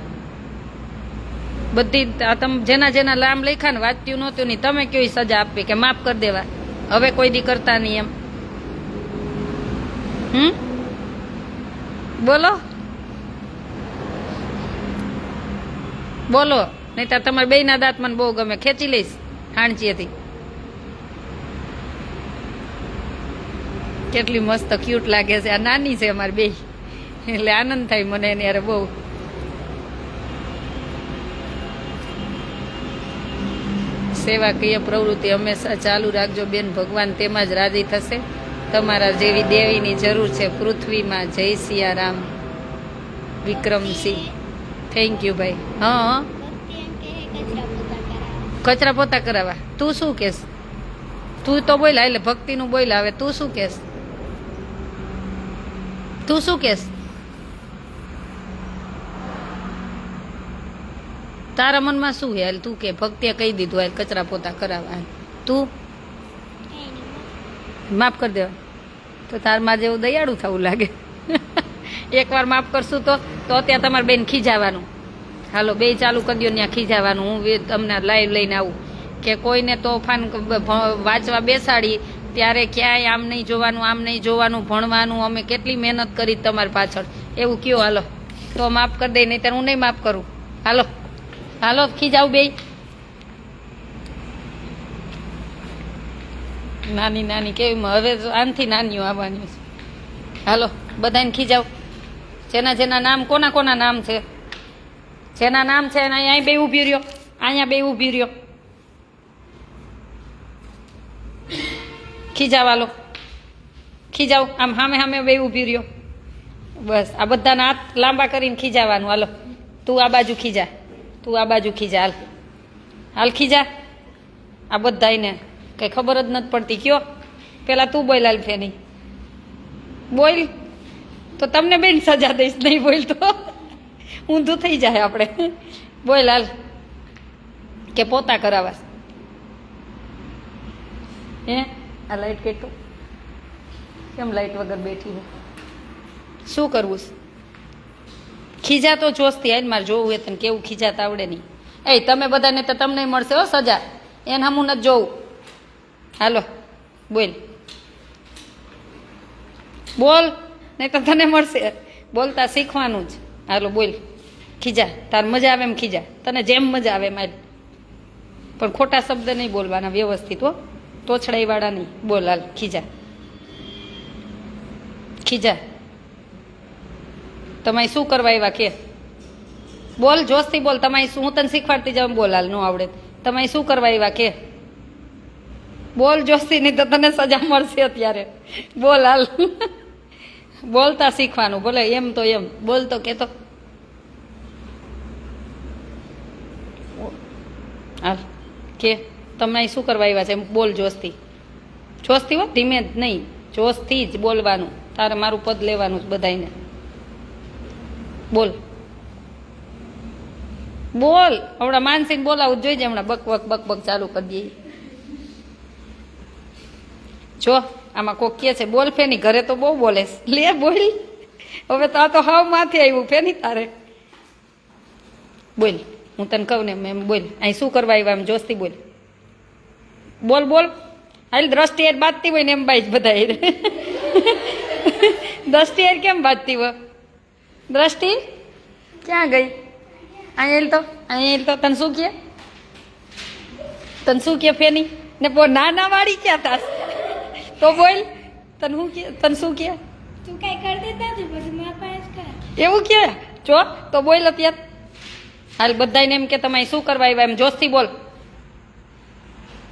બધી તમે જેના જેના નામ લખ્યા ને વાંચ્યું નહોતું નહીં તમે કયો સજા આપવી કે માફ કરી દેવા? હવે કોઈ દી કરતા નહીં એમ. બોલો બોલો, નહીં તો તમારા બેયના દાંત મને બહુ ગમે, ખેંચી લઈશ હાણચીએથી. કેટલી મસ્ત ક્યુટ લાગે છે. આ નાની છે અમારી બે, એટલે આનંદ થાય મને એની યારે બહુ. સેવાકીય પ્રવૃત્તિ હંમેશા ચાલુ રાખજો બેન, ભગવાન તેમાં જ રાજી થશે. તમારા જેવી દેવીની જરૂર છે પૃથ્વીમાં. જય સિયારામ. વિક્રમસિંહ થેન્ક યુ ભાઈ. હા કચરા પોતા કરાવવા. તું શું કહેશ? તું તો બોલા એટલે ભક્તિનું બોલા. હવે તું શું કહેશ? તું શું કહેશ? તારા મનમાં શું હે? તું કે ભક્તિએ કહી દીધું હાલ કચરા પોતા કરાવવા. તું માફ કરી દેવા. તો તારમાં જેવું દયાળું થવું લાગે. એકવાર માફ કરશું તો અત્યારે તમારે બેન ખીજાવાનું. હાલો બે ચાલુ કરી દો ત્યાં ખીજાવાનું. હું તમને લાઈવ લઈને આવું કે કોઈને તોફાન વાંચવા બેસાડી ત્યારે ક્યાંય આમ નહીં જોવાનું, આમ નહીં જોવાનું, ભણવાનું. અમે કેટલી મહેનત કરી તમારી પાછળ એવું કયો. હાલો તો માફ કરી દઈ, નહીં ત્યારે હું નહીં માફ કરું. હાલો હાલો ખીજાવ બે. નાની નાની કેવી હવે આનથી નાનીઓ આવવાની છે. હાલો બધાને ખીજાવ. જેના જેના નામ, કોના કોના નામ છે, જેના નામ છે એને અહીંયા બે ઊભી રહ્યો, અહીંયા બે ઊભી રહ્યો. ખીજાવાલો ખીજાવ. આમ સામે સામે બે ઊભી રહ્યો. બસ આ બધાના હાથ લાંબા કરીને ખીજાવાનું. હાલો તું આ બાજુ ખીજા, તું આ બાજુ ખીજા. હાલ હાલ ખીજા. આ બધાને કંઈ ખબર જ નથી પડતી. કયો પેલા તું બોલ. હાલ ફેની બોલ તો તમને બેન સજા દઈશ. નહીં બોલ તો ઊંધું થઈ જાય આપણે. બોલ હાલ કે પોતા કરાવાસ. હે આ લાઈટ કેટલું કેમ લાઈટ વગર બેઠી હોય? શું કરવું? ખીજા તો જોશથી આવીને મારે જોવું હોય તને કેવું ખીજાતા આવડે નહીં. એ તમે બધાને તો તમને મળશે હો સજા, એને હમું નથી જોવું. હાલો બોલ બોલ, નહીં તો તને મળશે. બોલતા શીખવાનું જ. હાલો બોલ ખીજા. તાર મજા આવે એમ ખીજા, તને જેમ મજા આવે એમ. પણ ખોટા શબ્દ નહીં બોલવાના, વ્યવસ્થિત હો, તોછડાઈવાળા નહીં. બોલ હાલ, ખીજા ખીજા. તમે શું કરવા આવ્યા કે બોલ, જોશથી બોલ. તમે શું, હું તને શીખવાડતી જાઉં, બોલ હાલ, ન આવડે. તમે શું કરવા આવ્યા કે બોલ જોશથી, નહીં તો તને સજા મળશે અત્યારે. બોલ હાલ. બોલતા શીખવાનું, ભલે એમ તો એમ બોલ તો કેતો. હાલ કે તમે શું કરવા આવ્યા છે, બોલ જોશથી. જોશથી હો, ધીમે જ નહીં, જોશથી જ બોલવાનું. તારે મારું પદ લેવાનું જ બધાને. બોલ બોલ. હમણાં માનસીને બોલાવું જ જોઈએ, હમણાં બક બક બક બક ચાલુ કરી દઈએ. જો આમાં કોક કે છે બોલ ફેની, ઘરે તો બહુ બોલે. લે બોલ. હવે તો આ તો હાવ માથે આવ્યું ફેની તારે. બોલ, હું તને કહું ને એમ બોલ. અહીં શું કરવા આવ્યા એમ જોશથી બોલ. બોલ બોલ. હાલ દ્રષ્ટિ યાર બાજતી હોય ને એમ બાઈ બધા. દ્રષ્ટિ યાર કેમ બાજતી હોય? દ્રષ્ટિ ક્યાં ગઈ? અહીંયા તો અહીંયા તો તને શું કે, તને શું કે ફેની ને નાના વાળી ક્યાં તાસ? તો બોલ, તને શું કે, તને શું કે? તું કઈ કરી દેતા નથી, પછી મારા પાસે કર. એવું કે જો તો બોલ અત્યારે. હાલ બધાને એમ કે તમે શું કરવા આવ્યા એમ જોશથી બોલ.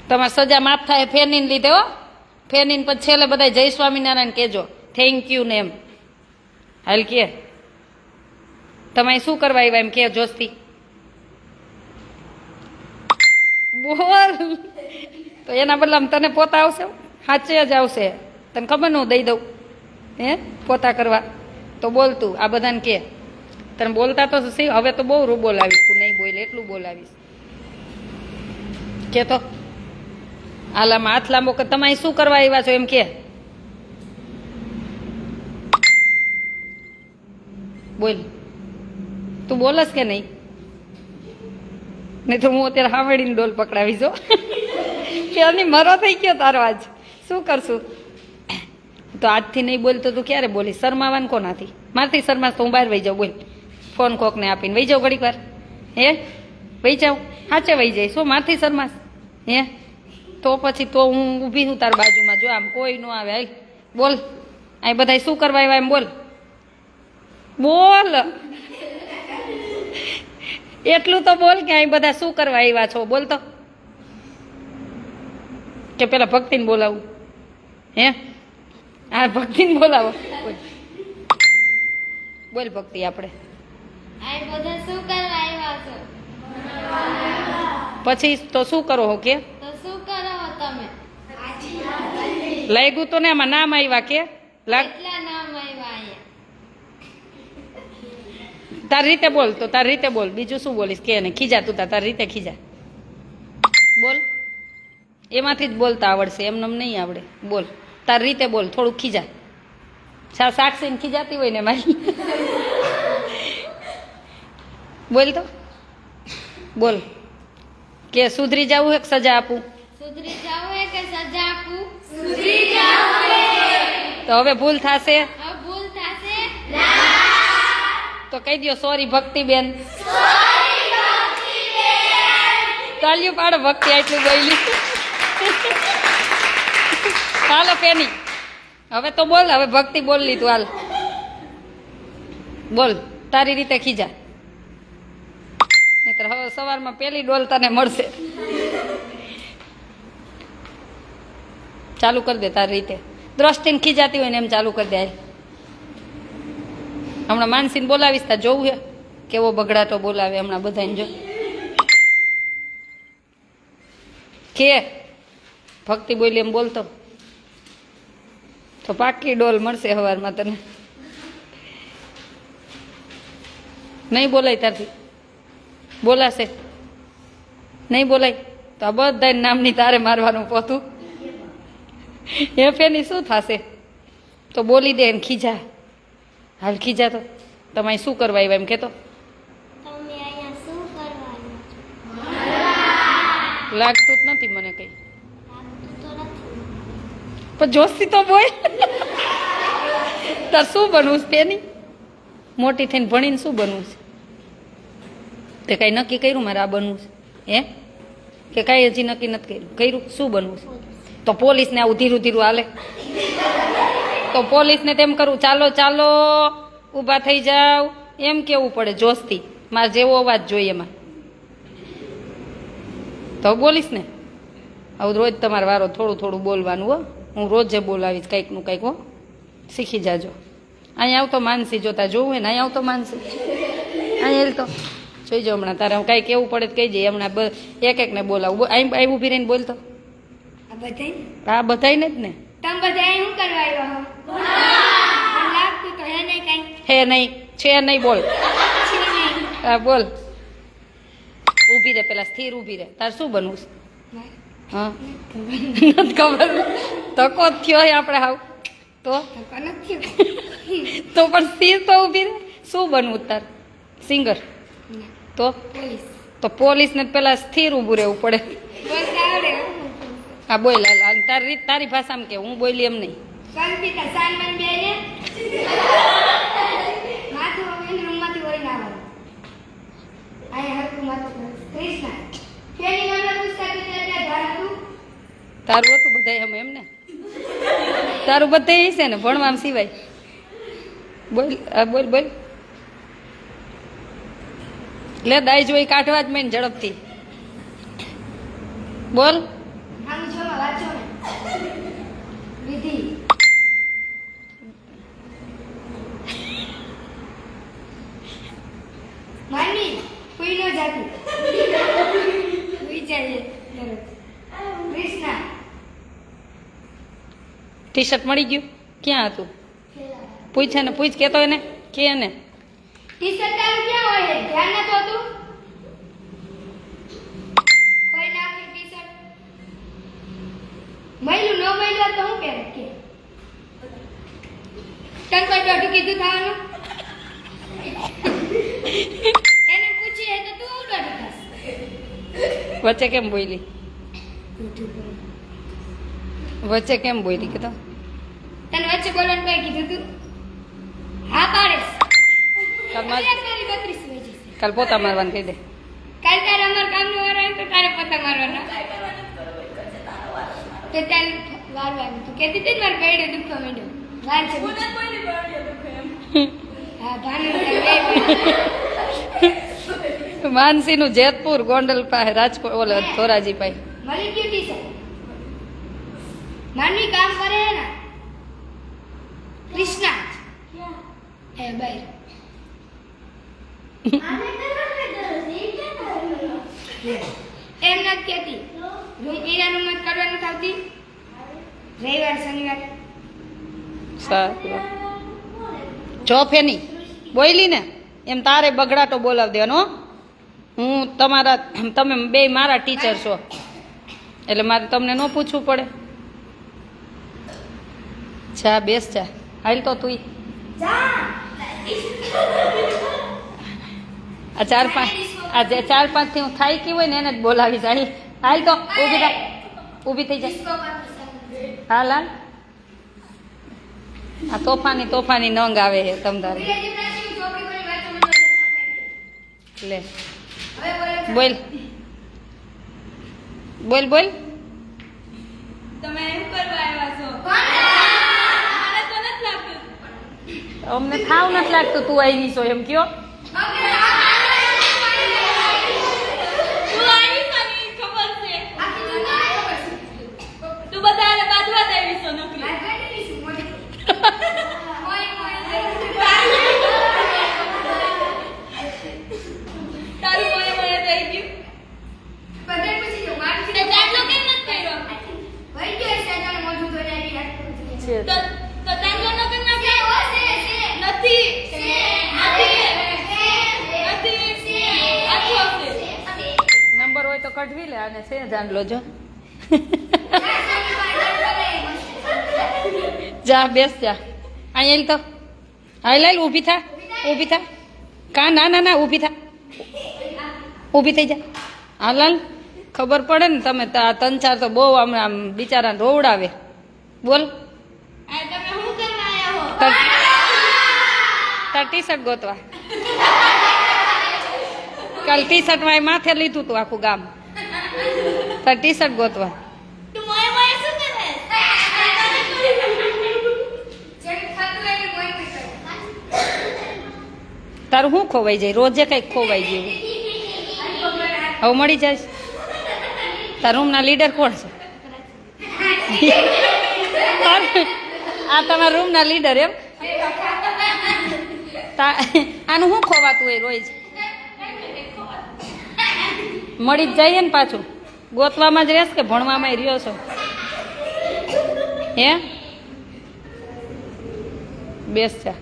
તમારી સજા માફ થાય ફેનીને લીધે હો. ફેનીને પછી છેલ્લે બધા જય સ્વામિનારાયણ કહેજો, થેન્ક યુ ને એમ. હાલ કે તમે શું કરવા આવ્યા એમ કે જોશથી. બોલ. તો એના બદલામાં તને પોતા આવશે, સાચે જ આવશે. તને ખબર ન દઈ દઉં હે પોતા કરવા. તો બોલ તું આ બધાને કે. તને બોલતા તો સી, હવે તો બહુ રૂ બોલાવીશ. તું નહીં બોલે એટલું બોલાવીશ. કે તો આલામાં હાથ લાંબો કર. તમે શું કરવા આવ્યા છો એમ કે. બોલ. તું બોલસ કે નહીં? નહીં તો હું અત્યારે હામેડીને ડોલ પકડાવી જો. ક્યારની મરો થઈ ગયો તારો આજ. શું કરશું? તો આજથી નહીં બોલતો તું ક્યારે બોલીશ? શરમાવાનું કોનાથી? મારથી શરમાશ તો હું બહાર વહી જાઉં. બોલ, ફોન કોકને આપીને વહી જાઉં ઘડીક વાર. હે વહી જાઉં? સાચે વહી જાય. શું મારથી શરમાશ? હે તો પછી તો હું ઊભી છું તાર બાજુમાં. જો આમ કોઈ ન આવે. હાલ બોલ. અહીં બધા શું કરવા આવ્યા એમ બોલ. બોલ. એટલું તો બોલ કે અહીં બધા શું કરવા આવ્યા છો. બોલ તો. કે પેલા ભક્તિને બોલાવું? હે હા ભક્તિને બોલાવો. બોલ બોલ ભક્તિ. આપણે આ બધા શું કરવા આવ્યા છો? પછી તો શું કરો હો કે? તો શું કરો તમે? લાગ્યું તો ને આમાં નામ આવ્યા કે લાગ. કેટલા નામ આવ્યા અહીંયા? તારી રીતે બોલ. તો તારી રીતે બોલ. બીજું શું બોલીશ કે? ને ખીજા તું તારી રીતે ખીજા. બોલ. એમાંથી જ બોલતા આવડશે, એમને નહીં આવડે. બોલ તારી રીતે બોલ. થોડુંક ખીજા. સાક્ષીને ખીજાતી હોય ને મારી. બોલ તો. બોલ કે સુધરી જવું હે કે સજા આપું? સુધરી જાવ કે સજા આપું? સુધરી જાવ. તો હવે ભૂલ થશે? હવે ભૂલ થશે? તો કહી દો સોરી ભક્તિબેન. તાળીઓ પાડો ભક્તિ આટલું બોલી. હાલો પેની હવે તો બોલ. હવે ભક્તિ બોલ લીધું. હાલ બોલ તારી રીતે ખીજા. નહીતર હવે સવારમાં પેલી ડોલ તને મળશે. ચાલુ કરી દે તારી રીતે. દ્રષ્ટિને ખીજાતી હોય ને એમ ચાલુ કરી દે. હમણાં માનસીને બોલાવીશ તા જોવું હે કેવો બગડાટો બોલાવે હમણાં બધાને. જો કે ભક્તિ બોલી એમ બોલતો તો પાકી ડોલ મળશે સવારમાં તને. નહીં બોલાય તારથી? બોલાશે નહીં બોલાય તો આ બધા નામની તારે મારવાનું પોતું. એ ફેની શું થશે? તો બોલી દે ને ખીજા. હાલ ખીજા. તો તમે શું કરવા આવ્યા એમ કેતો. તમે અહીંયા શું કરવાનું? લાગતું જ નથી મને કઈ. લાગતું તો નથી. પણ જોશથી તો બોલ. તાર શું બનવું છે તેની? મોટી થઈને ભણીને શું બનવું છે? તે કઈ નક્કી કર્યું મારે આ બનવું છે? હે કે કાંઈ હજી નક્કી નથી કર્યું શું બનવું છે? તો પોલીસને આવું ધીરું ધીરું હાલે, તો પોલીસને તેમ કરવું ચાલો ચાલો ઊભા થઈ જાવ એમ કેવું પડે જોશથી, મારે જેવો અવાજ જોઈએ એમાં તો બોલીશ ને. આવું રોજ તમારે વારો થોડું થોડું બોલવાનું હો, હું રોજે બોલાવીશ કંઈકનું કંઈક હો, શીખી જાજો. અહીંયા આવતો માનસી જોતા જોવું હોય ને, અહીંયા આવતો માનસી, અહીંયા તો જોઈ જાઓ હમણાં તારે કાંઈ કેવું પડે તો કહી જઈએ હમણાં એક એકને બોલાવું. અહીં ઊભી રહીને બોલતો હા બધાય ને જ ને. તમે બધા અહીં શું કરવા આવ્યા હો? લાગતું તો હે નહીં કઈ. હે નહીં છે નહીં બોલ. હા બોલ. ઊભી રહે પેલા સ્થિર ઊભી રહે. તાર શું બનવું છે? હા નથી ખબર ધક્કો જ થયો હોય આપણે હાવ તો તો પણ સ્થિર તો ઊભી રહે. શું બનવું તાર? સિંગર તો પોલીસને પેલા સ્થિર ઊભું રહેવું પડે. હા બોલ હાલ તારી રીત તારી ભાષામાં કે હું બોલી એમ નહીં. તારું હતું બધા એમ ને, તારું બધા છે ને ભણવામાં સિવાય. બોલ બોલ બોલ લે દાઈ જોઈ કાઢવા જ મેં ઝડપથી બોલ. ટી શર્ટ મળી ગયું? ક્યાં હતું? પૂછે ને પૂછ કેતો એને કે ને ટી શર્ટ તારું ક્યાં હોય? ધ્યાન નતો હતું? કોઈ નાખે ટી શર્ટ મૈલું ન મૈલું તો હું પહેરે કે તને કોઈ દોઢું કીધું થવાનું? એને પૂછી તો તું દોઢું ખાસ. વચ્ચે કેમ બોલી? વચ્ચે કેમ બોલી કે તો તને વચ્ચે બોલવાનું કઈ કીધું તું? હા પાડેસ. કાલ પોતા મારવાનું કહી દે. કાલ તારે અમાર કામનું વાર આવે તો તારે પોતા મારવાના. તો ચાલ વારવાનું તું કહેતી હતી ને મારે પૈડે દુખવા માંડ્યો. વાર છે હા ભાનુ માનસી નું જેતપુર ગોંડલ પાસે રાજકોટ ઓલે ધોરાજી પાસે મળી ગયું ટી શર્ટ. માનવી કામ કરે હે ને કૃષ્ણા હે ભાઈ એમ નથી કહેતી રૂમ એના રૂમ જ કરવાનું થતી રવિવાર શનિવાર. સારું જો ફેની બોલી ને એમ તારે બગડાટો બોલાવ દેવાનો. હું તમારા તમે બે મારા ટીચર છો એટલે મારે તમને ન પૂછવું પડે. જા બેસ જા હાલ તો તું આ ચાર પાંચ થી હું થાય કેવી હોય ને એને જ બોલાવી જાય. હાલ તો ઊભી થા ઊભી થઈ જાય. હાલ હાલ આ તોફાની નંગ આવે છે તમ તારે લે બોલ બોલ બોલ. તમે એમ કરવા આવ્યા છો? અમને ખાવ નથી લાગતું તું આવી છો એમ કયો. નંબર હોય તો કઢવી લે અને છે જાણલો જો. જા બેસ જા અહીંયા તો હાલ હાલ ઊભી થા કા ના ના ના ઊભી થા ઊભી થઈ જા. હાલ હાલ ખબર પડે ને તમે ત્રણ ચાર તો બહુ આમ બિચારા રોવડાવે. બોલ તાર ટી શર્ટ ગોતવા કાલ ટી શર્ટ માં માથે લીધું તું આખું ગામ. તાર ટી શર્ટ ગોતવા તું મોય મોય શું કરે જેમ ખાતું હોય મોય મોય કરે તારું શું ખોવાઈ જાય રોજે કઈક ખોવાઈ ગયું હવે મળી જાય તાર રૂમના લીડર કોણ છે આ તમારા રૂમના લીડર એમ આનું શું ખોવાતું હોય રોજ મળી જ જઈએ ને પાછું ગોતવામાં જ રહેશ કે ભણવામાં રહ્યો છો હે બેસ જા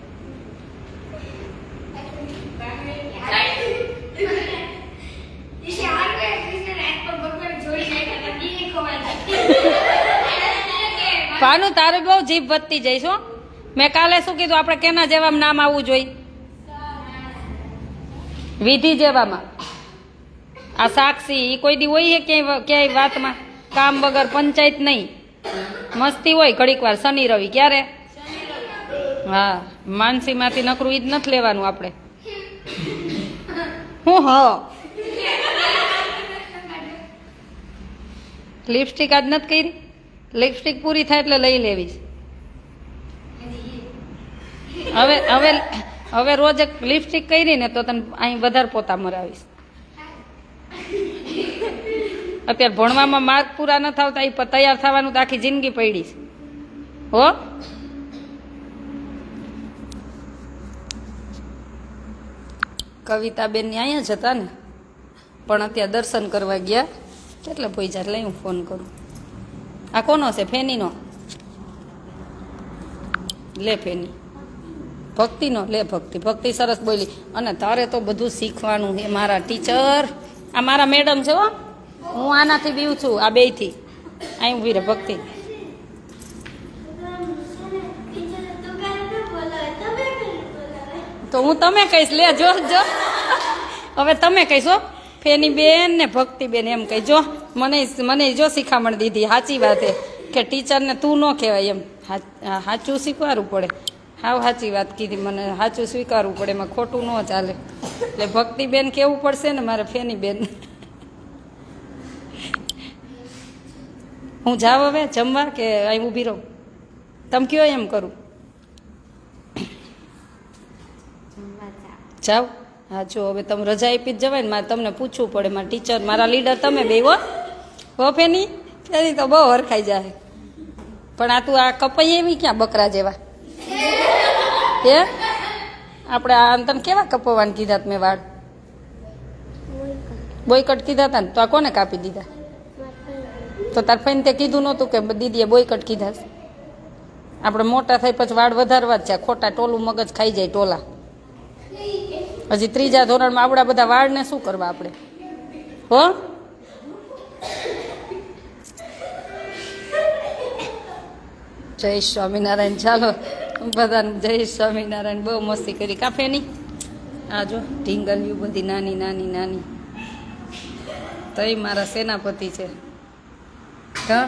ભાનુ તારું બહુ જીભ વધતી જઈશ હો મેં કાલે શું કીધું આપણે કેના જેવામાં નામ આવવું જોઈએ વિધિ જેવામાં આ સાક્ષી ઈ કોઈ દી હોય ક્યાંય વાતમાં કામ વગર પંચાયત નહીં મસ્તી હોય ઘડીક વાર શનિ રવિ ક્યારે હા માનસીમાંથી નકરું ઈ જ નથી લેવાનું આપણે હું હ લિપસ્ટિક આજ નથી કરી લિપસ્ટિક પૂરી થાય એટલે લઈ લેવી હવે હવે હવે રોજ એક લિપસ્ટિક કરી ને તો તને અહીં વધારે પોતા મરાવીશ અત્યારે ભણવામાં માર્ક પૂરા ન થતા એ તૈયાર થવાનું તો આખી જિંદગી પડી છે હો કવિતાબેન ની અહીંયા જ હતા ને પણ અત્યારે દર્શન કરવા ગયા કેટલે પૈસા લઈ હું ફોન કરું આ કોનો છે ફેનીનો લે ફેની ભક્તિનો લે ભક્તિ સરસ બોલી અને તારે તો બધું શીખવાનું છે મારા ટીચર આ મારા મેડમ છે હો હું આનાથી બીવું છું આ બેયથી અહીં ઊભી રહે ભક્તિ તો હું તમે કહીશ લે જો જો હવે તમે કહીશો ફેની બેન ને ભક્તિ બેન એમ કહીજો મને જો શિખામણ દીધી સાચી વાત છે કે ટીચરને તું ન કહેવાય એમ સાચું શીખવાડવું પડે હાવ સાચી વાત કીધી મને સાચું સ્વીકારવું પડે એમાં ખોટું ન ચાલે એટલે ભક્તિબેન કેવું પડશે ને મારે ફેની બેન હું જાઉં હવે જમવા કે અહીં ઊભી રહું તમે કયો એમ કરું જાઓ હા જો હવે તમે રજા આપી જ જવાય ને મારે તમને પૂછવું પડે મારા ટીચર મારા લીડર તમે બે હો ફેની ફેની તો બહુ હરખાઈ જાય પણ આ તું આ કપાઈ એવી ક્યાં બકરા જેવા હે આપણે આ તને કેવા કપાવવાનું કીધા મેં વાળ બોયકટ કીધા હતા ને તો આ કોને કાપી દીધા તો તાર ફઈને તે કીધું નહોતું કે દીદીએ બોયકટ કીધા આપણે મોટા થાય પછી વાળ વધારવા જ છે ખોટા ટોલું મગજ ખાઈ જાય ટોલા હજી ત્રીજા ધોરણમાં આવડા બધા વાળને શું કરવા આપણે હો જય સ્વામિનારાયણ ચાલો બધાને જય સ્વામિનારાયણ બહુ મસ્તી કરી કાફે નહીં આ જો ઢીંગલિયું બધી નાની નાની નાની તઈ મારા સેનાપતિ છે હા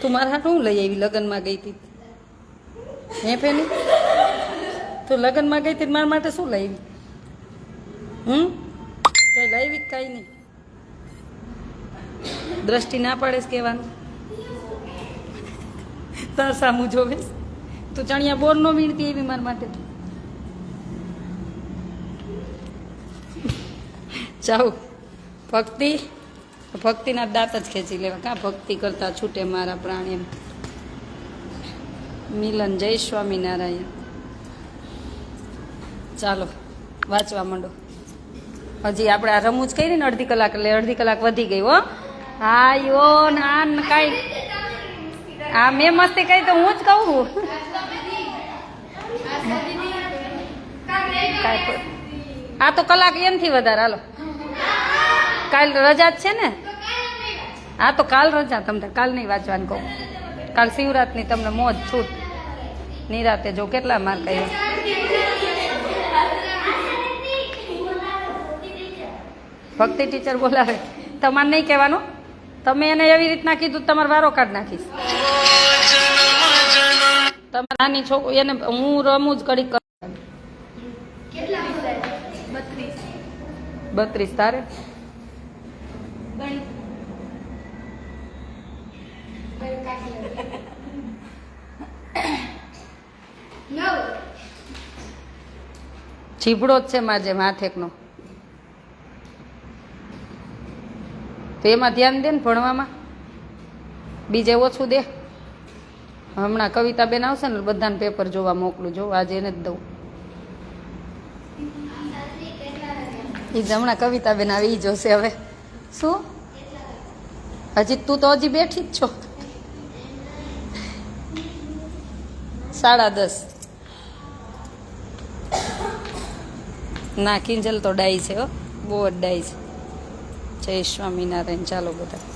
તું મારા હાથ હું લઈ આવી લગ્નમાં ગઈ હતી હે ફેની તું લગ્નમાં ગઈ હતી મારા માટે શું લઈ આવી કઈ લાવી કઈ નહીં દ્રષ્ટિ ના પાડે કહેવાનું તાર સામું જોવેશ તું ચણિયા બોર નો વીણતી એવી મારા માટે જાઉં ભક્તિના દાંત જ ખેંચી લેવા કાં ભક્તિ કરતા છૂટે મારા પ્રાણ એમ મિલન જય સ્વામિનારાયણ ચાલો વાંચવા માંડો હજી આપણે આ રમૂજ કરી ને અડધી કલાક એટલે અડધી કલાક વધી ગઈ હો હા યો ના કાંઈ આ મેં મસ્તી કરી તો હું જ કહું આ તો કલાક એમથી વધારે હાલો કાલ રજા જ છે ને હા તો કાલ રજા તમને કાલ નહીં વાંચવાનું કહું કાલ શિવરાતની તમને મોજ છૂટ નિરાતે જો કેટલા માર્ક આવ્યા ભક્તિ ટીચર બોલાવે તમારે નહીં કહેવાનું તમે એને એવી રીતના કીધું તમારે વારો કાઢ નાખીશ તમારે નાની છોકરી એને હું રમું જ કડી 32 તારે નવ ચીભડો જ છે મારે જેમ હાથ એકનો. તો એમાં ધ્યાન દે ને ભણવામાં, બીજે ઓછું દે. હમણાં કવિતાબેન આવશે ને બધાને પેપર જોવા મોકલું, જો આજે એને જ દઉં. એ જ હમણાં કવિતાબેન આવી ઈ જોશે હવે. શું હજી તું તો હજી બેઠી જ છો. 10:30. ના કિંજલ તો ડાઈ છે હો, બહુ જ ડાઈ છે. જય સ્વામિનારાયણ. ચાલો બધા.